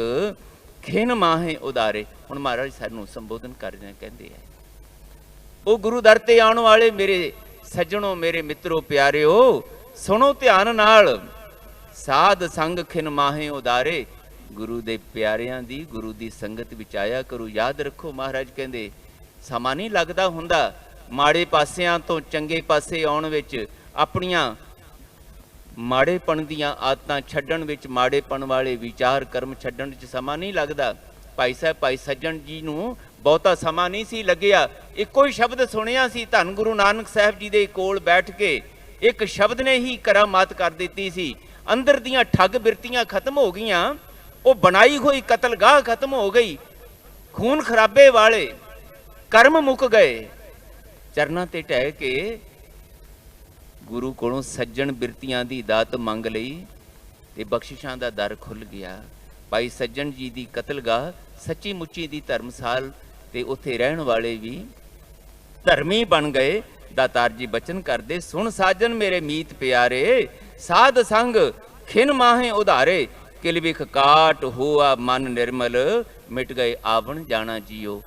ਖਿਨ ਮਾਹੇ ਉਦਾਰੇ। ਹੁਣ ਮਹਾਰਾਜ ਸਾਨੂੰ ਸੰਬੋਧਨ ਕਰਦੇ ਕਹਿੰਦੇ ਆ, ਉਹ ਗੁਰੂ ਦਰ ਤੇ ਆਉਣ ਵਾਲੇ ਮੇਰੇ ਸੱਜਣੋ, ਮੇਰੇ ਮਿੱਤਰੋ, ਪਿਆਰਿਓ, ਸੁਣੋ ਧਿਆਨ ਨਾਲ। ਸਾਧ ਸੰਗ ਖਿਨ ਮਾਹੇ ਉਦਾਰੇ, ਗੁਰੂ ਦੇ ਪਿਆਰਿਆਂ ਦੀ, ਗੁਰੂ ਦੀ ਸੰਗਤ ਵਿੱਚ ਆਇਆ ਕਰੋ। ਯਾਦ ਰੱਖੋ ਮਹਾਰਾਜ ਕਹਿੰਦੇ ਸਮਾਂ ਨਹੀਂ ਲੱਗਦਾ ਹੁੰਦਾ ਮਾੜੇ ਪਾਸਿਆਂ ਤੋਂ ਚੰਗੇ ਪਾਸੇ ਆਉਣ ਵਿੱਚ, ਆਪਣੀਆਂ ਮਾੜੇਪਣ ਦੀਆਂ ਆਦਤਾਂ ਛੱਡਣ ਵਿੱਚ, ਮਾੜੇਪਣ ਵਾਲੇ ਵਿਚਾਰ ਕਰਮ ਛੱਡਣ ਵਿੱਚ ਸਮਾਂ ਨਹੀਂ ਲੱਗਦਾ। ਭਾਈ ਸਾਹਿਬ ਭਾਈ ਸੱਜਣ ਜੀ ਨੂੰ ਬਹੁਤਾ ਸਮਾਂ ਨਹੀਂ ਸੀ ਲੱਗਿਆ। ਇੱਕੋ ਹੀ ਸ਼ਬਦ ਸੁਣਿਆ ਸੀ ਧੰਨ ਗੁਰੂ ਨਾਨਕ ਸਾਹਿਬ ਜੀ ਦੇ ਕੋਲ ਬੈਠ ਕੇ, ਇੱਕ ਸ਼ਬਦ ਨੇ ਹੀ ਕਰਾਮਾਤ ਕਰ ਦਿੱਤੀ ਸੀ। ਅੰਦਰ ਦੀਆਂ ਠੱਗ ਬਿਰਤੀਆਂ ਖਤਮ ਹੋ ਗਈਆਂ, ਉਹ ਬਣਾਈ ਹੋਈ ਕਤਲਗਾਹ ਖਤਮ ਹੋ ਗਈ, ਖੂਨ ਖਰਾਬੇ ਵਾਲੇ ਕਰਮ ਮੁੱਕ ਗਏ। ਚਰਨਾਂ ਤੇ ਟਹਿ ਕੇ ਗੁਰੂ ਕੋਲੋਂ ਸੱਜਣ ਬਿਰਤੀਆਂ ਦੀ ਦਾਤ ਮੰਗ ਲਈ ਤੇ ਬਖਸ਼ਿਸ਼ਾਂ ਦਾ ਦਰ ਖੁੱਲ ਗਿਆ। ਭਾਈ ਸੱਜਣ ਜੀ ਦੀ ਕਤਲਗਾਹ ਸੱਚੀ ਮੁੱਚੀ ਦੀ ਧਰਮਸਾਲ, ਤੇ ਉੱਥੇ ਰਹਿਣ ਵਾਲੇ ਵੀ ਧਰਮੀ ਬਣ ਗਏ। ਦਾਤਾਰ ਜੀ ਬਚਨ ਕਰਦੇ, ਸੁਣ ਸਾਜਨ ਮੇਰੇ ਮੀਤ ਪਿਆਰੇ, ਸਾਧ ਸੰਗ ਖਿਨ ਮਾਹੇ ਉਧਾਰੇ, ਕਿਲ ਵਿਖ ਕਾਟ ਹੋਆ ਮਨ ਨਿਰਮਲ, ਮਿਟ ਗਏ ਆਵਣ ਜਾਣਾ ਜੀਓ।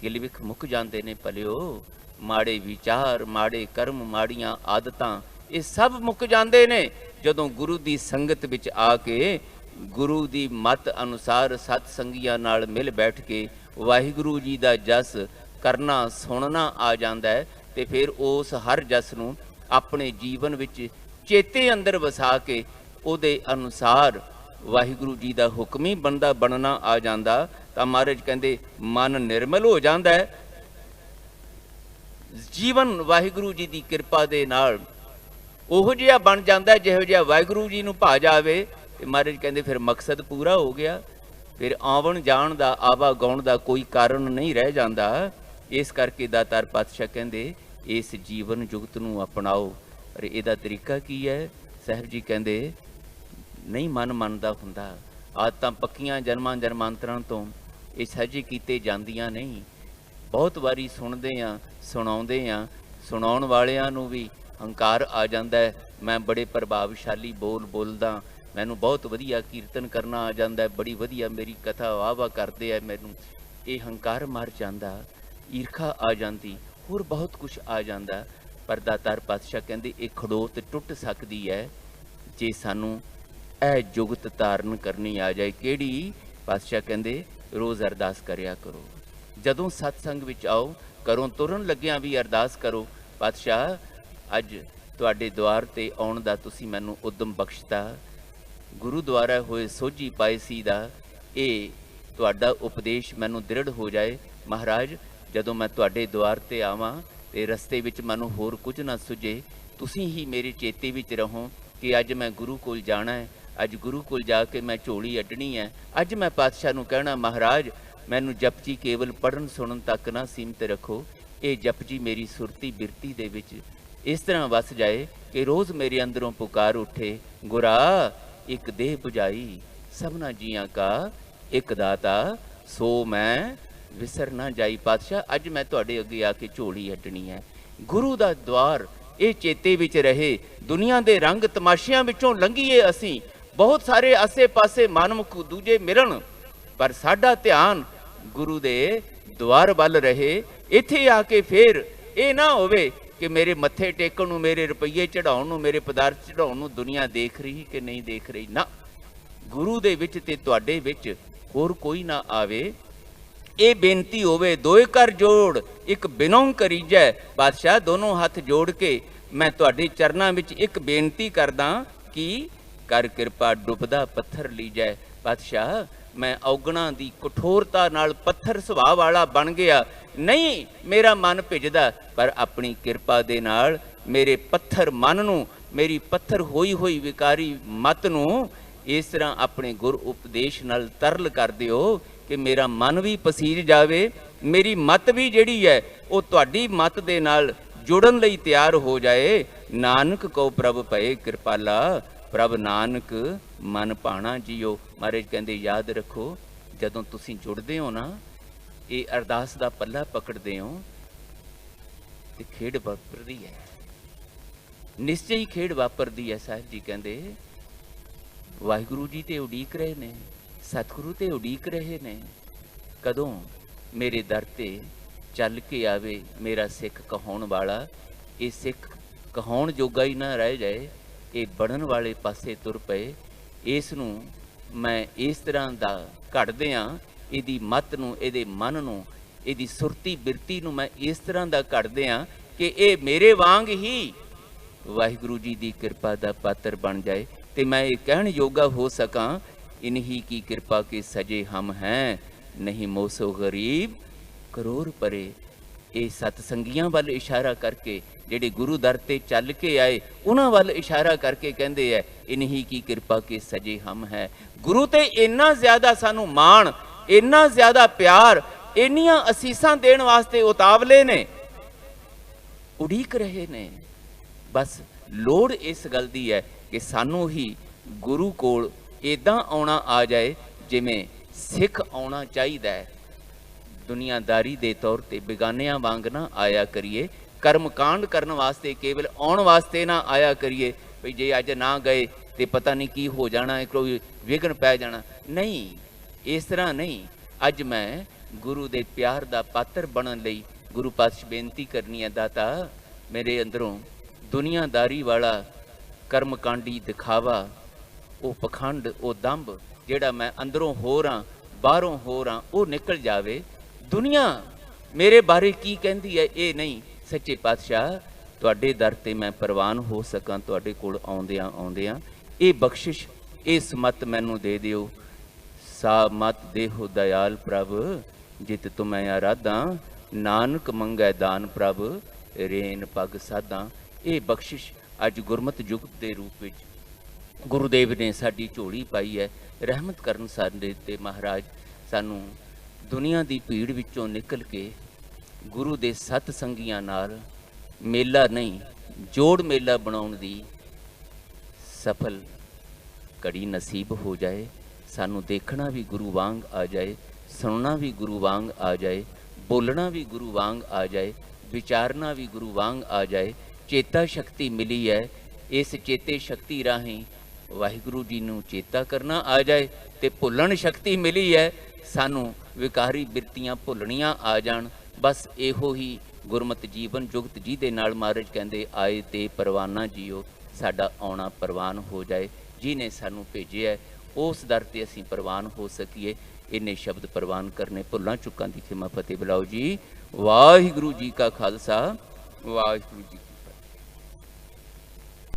ਕਿਲ ਵਿਖ ਮੁੱਕ ਜਾਂਦੇ ਨੇ ਭਲਿਓ, ਮਾੜੇ ਵਿਚਾਰ, ਮਾੜੇ ਕਰਮ, ਮਾੜੀਆਂ ਆਦਤਾਂ, ਇਹ ਸਭ ਮੁੱਕ ਜਾਂਦੇ ਨੇ ਜਦੋਂ ਗੁਰੂ ਦੀ ਸੰਗਤ ਵਿੱਚ ਆ ਕੇ गुरु दी मत अनुसार सत संगियां नाल मिल बैठ के वाहिगुरु जी दा जस करना सुनना आ जांदा है, ते फिर उस हर जस नूं अपने जीवन विच चेते अंदर वसा के उहदे अनुसार वाहिगुरु जी दा हुक्म ही बनना आ जांदा। तां महाराज कहंदे मन निर्मल हो जांदा है, जीवन वाहिगुरु जी की किरपा दे नाल ओहो जिहा बन जाता जिहो जिहा वाहिगुरु जी नूं भा जावे। ते महाराज कहंदे फिर मकसद पूरा हो गया, फिर आवन जाण दा आवागौण दा कोई कारण नहीं रह जाता। इस करके दातार पातशाह कहंदे इस जीवन जुगत नूं अपनाओ। पर इहदा तरीका की है? साहिब जी कहंदे नहीं मन मनदा हुंदा, आदतां पक्कियां जन्मां जन्मांतरां तो ये सहजे कीते जांदियां नहीं। बहुत वारी सुनते हाँ सुनाते हाँ, सुनाउण वालियां नूं भी हंकार आ जाता है, मैं बड़े प्रभावशाली बोलदा, मैनूं बहुत वधिया कीर्तन करना आ जाता है, बड़ी वधिया मेरी कथा वाह वाह करते हैं, मैनूं ये हंकार मर जाता, ईर्खा आ जाती, होर बहुत कुछ आ जाता। पर दातार पातशाह कहंदे ये खड़ोत टुट सकती है जे सानूं ए जुगत धारण करनी आ जाए। किहड़ी? पातशाह कहंदे रोज़ अरदास करिया करो, जदों सत्संग विच आओ, घरों तुरन लग्गियां भी अरदास करो, पातशाह अज तुहाडे द्वार ते आउण दा तुसीं मैनूं उद्यम बख्शता, गुरु द्वारा होए सोझी पायसी दा ये तुहाडा उपदेश मैनूं दृढ़ हो जाए। महाराज जदों मैं तुहाडे द्वार ते आवां ते रस्ते विच मैनूं होर कुछ ना सुझे, तुसीं ही मेरे चेते विच रहो कि अज मैं गुरु कोल जाना है, अज गुरु कोल जाके मैं झोली अड्डनी है। अज मैं पातशाह नूं कहना महाराज मैनू जपजी केवल पढ़न सुनन तक ना सीमित रखो, ये जपजी मेरी सुरती बिरती दे विच इस तरह वस जाए कि रोज़ मेरे अंदरों पुकार उठे, गुरा एक देह बुझाई सबना जियां का एक दाता, सो मैं विसर ना जाई। पातशाह अज मैं तुहाडे अगे आके झोली अड्डनी है, गुरु दा द्वार ये चेते विच रहे। दुनिया दे रंग तमाशियां विचों लंघीए असीं, बहुत सारे आसे पासे मनमुख दूजे मिलन, पर साडा ध्यान गुरु दे द्वार वल रहे। इत्थे आके फिर ये ना होवे कि मेरे मत्थे टेकण नूं, मेरे रुपये चढ़ाउण नूं, मेरे पदार्थ चढ़ाउण नूं दुनिया देख रही कि नहीं देख रही। ना, गुरु दे विच ते तुहाडे विच होर कोई ना आवे। ये बेनती होवे दोए कर जोड़ एक बिनों करीजै। बादशाह दोनों हाथ जोड़ के मैं तुहाडे चरनां विच एक बेनती करदा कि कर किरपा डुबदा पत्थर लीजै। बादशाह मैं औगणा दी कठोरता नाल पत्थर सुभाव वाला बन गया, नहीं मेरा मन भिजदा, पर अपनी किरपा दे नाल मेरे पत्थर मन नूं, मेरी पत्थर होई होई विकारी मत नूं इस तरह अपने गुर उपदेश नाल तरल कर दिओ कि मेरा मन भी पसीज जावे, मेरी मत भी जिहड़ी है वो तुहाडी मत दे नाल जुड़न लई तैयार हो जाए। नानक को प्रभ भए कृपाला, प्रभ नानक मन भाणा जियो। महाराज कहंदे याद रखो जदों तुसीं जुड़दे हो ना, ये अरदास दा पल्ला पकड़दे हो ते खेड वापरदी है, निश्चय ही खेड वापरदी है। साहिब जी कहंदे वाहिगुरु जी ते उडीक रहे ने, सतगुरु ते उडीक रहे ने, कदों मेरे दर ते चल के आवे मेरा सिख कहाउण वाला। ये सिख कहाउण जोगा ही ना रह जाए, ये बढ़न वाले पासे तुर पए। इस नूं मैं इस तरह दा घड़दे आ, इहदी मत नूं, इहदे मन नूं, इहदी सुरती बिरती नूं मैं इस तरह दा घड़दे आ कि ये मेरे वांग ही वाहिगुरु जी दी किरपा दा पात्र बन जाए ते मैं ये कहण योगा हो सकां, इन्हीं की कृपा के सजे हम हैं, नहीं मोसो गरीब करोड़ परे। ये सतसंगियां वाल इशारा करके जेडे गुरु दर ते चल के आए उन्हां वाल इशारा करके कहंदे है इन्हीं की कृपा के सजे हम हैं। गुरु ते इन्ना ज्यादा सानू माण, इन्ना ज्यादा प्यार, इन्नियां असीसां देण वास्ते उतावले ने, उड़ीक रहे ने। बस लोड़ इस गल दी है कि सानू ही गुरु कोल इदां आउणा आ जाए जिवें सिख आउणा चाहीदा है। दुनियादारी दे तौर ते बेगानियां वांग ना आया करिए, कर्म कांड करन वास्ते केवल आउण वास्ते ना आया करिए भी जे अज ना गए तो पता नहीं की हो जाना है, कोई विघन पै जाना। नहीं, इस तरह नहीं। अज मैं गुरु दे प्यार दा पात्र बनन लई गुरु पातशाह बेनती करनी है, दाता मेरे अंदरों दुनियादारी वाला कर्मकांडी दिखावा ਉਹ ਪਖੰਡ, ਉਹ ਦੰਭ ਜਿਹੜਾ ਮੈਂ ਅੰਦਰੋਂ ਹੋਰ ਹਾਂ ਬਾਹਰੋਂ ਹੋਰ ਹਾਂ, ਉਹ ਨਿਕਲ ਜਾਵੇ। ਦੁਨੀਆ ਮੇਰੇ ਬਾਰੇ ਕੀ ਕਹਿੰਦੀ ਹੈ ਇਹ ਨਹੀਂ, ਸੱਚੇ ਪਾਤਸ਼ਾਹ ਤੁਹਾਡੇ ਦਰ ਤੇ ਮੈਂ ਪ੍ਰਵਾਨ ਹੋ ਸਕਾਂ, ਤੁਹਾਡੇ ਕੋਲ ਆਉਂਦਿਆਂ ਆਉਂਦਿਆਂ ਇਹ ਬਖਸ਼ਿਸ਼, ਇਹ ਸਮਤ ਮੈਨੂੰ ਦੇ ਦਿਓ। ਸਾ ਮਤ ਦੇਹੋ ਦਇਆਲ ਪ੍ਰਭ, ਜਿਤ ਤੁਮੈ ਆਰਾਧਾਂ, ਨਾਨਕ ਮੰਗੈ ਦਾਨ ਪ੍ਰਭ, ਰੇਨ ਪਗ ਸਾਧਾਂ। ਇਹ ਬਖਸ਼ਿਸ਼ ਅੱਜ ਗੁਰਮਤਿ ਜੁਗਤ ਦੇ ਰੂਪ ਵਿੱਚ ਗੁਰੂਦੇਵ ਨੇ ਸਾਡੀ ਝੋਲੀ ਪਾਈ ਹੈ। ਰਹਿਮਤ ਕਰਨ ਸਾਡੇ ਤੇ ਮਹਾਰਾਜ, ਸਾਨੂੰ ਦੁਨੀਆ ਦੀ ਭੀੜ ਵਿੱਚੋਂ ਨਿਕਲ ਕੇ ਗੁਰੂ ਦੇ ਸਤ ਸੰਗੀਆਂ ਨਾਲ ਮੇਲਾ ਨਹੀਂ, ਜੋੜ ਮੇਲਾ ਬਣਾਉਣ ਦੀ ਸਫਲ ਘੜੀ ਨਸੀਬ ਹੋ ਜਾਏ। ਸਾਨੂੰ ਦੇਖਣਾ ਵੀ ਗੁਰੂ ਵਾਂਗ ਆ ਜਾਏ, ਸੁਣਨਾ ਵੀ ਗੁਰੂ ਵਾਂਗ ਆ ਜਾਏ, ਬੋਲਣਾ ਵੀ ਗੁਰੂ ਵਾਂਗ ਆ ਜਾਏ, ਵਿਚਾਰਨਾ ਵੀ ਗੁਰੂ ਵਾਂਗ ਆ ਜਾਏ। ਚੇਤਾ ਸ਼ਕਤੀ ਮਿਲੀ ਹੈ, ਇਸ ਚੇਤੇ ਸ਼ਕਤੀ ਰਾਹੀਂ ਵਾਹਿਗੁਰੂ ਜੀ ਨੂੰ ਚੇਤਾ ਕਰਨਾ ਆ ਜਾਏ। ਤੇ ਭੁੱਲਣ ਸ਼ਕਤੀ ਮਿਲੀ ਹੈ, ਸਾਨੂੰ ਵਿਕਾਰੀ ਬਿਰਤੀਆਂ ਭੁੱਲਣੀਆਂ ਆ ਜਾਣ। ਬਸ ਇਹੋ ਹੀ ਗੁਰਮਤਿ ਜੀਵਨ ਜੁਗਤ ਜੀ ਦੇ ਨਾਲ ਮਹਾਰਾਜ ਕਹਿੰਦੇ ਆਏ ਤੇ ਪਰਵਾਨਾ ਜੀਓ, ਸਾਡਾ ਆਉਣਾ ਪ੍ਰਵਾਨ ਹੋ ਜਾਏ। ਜਿਹਨੇ ਸਾਨੂੰ ਭੇਜਿਆ ਉਸ ਦਰ ਤੇ ਅਸੀਂ ਪ੍ਰਵਾਨ ਹੋ ਸਕੀਏ। ਇੰਨੇ ਸ਼ਬਦ ਪ੍ਰਵਾਨ ਕਰਨੇ, ਭੁੱਲਾਂ ਚੁੱਕਾਂ ਦੀ ਖਿਮਾ ਫਤਿਹ ਬੁਲਾਓ ਜੀ। ਵਾਹਿਗੁਰੂ ਜੀ ਕਾ ਖਾਲਸਾ, ਵਾਹਿਗੁਰੂ ਜੀ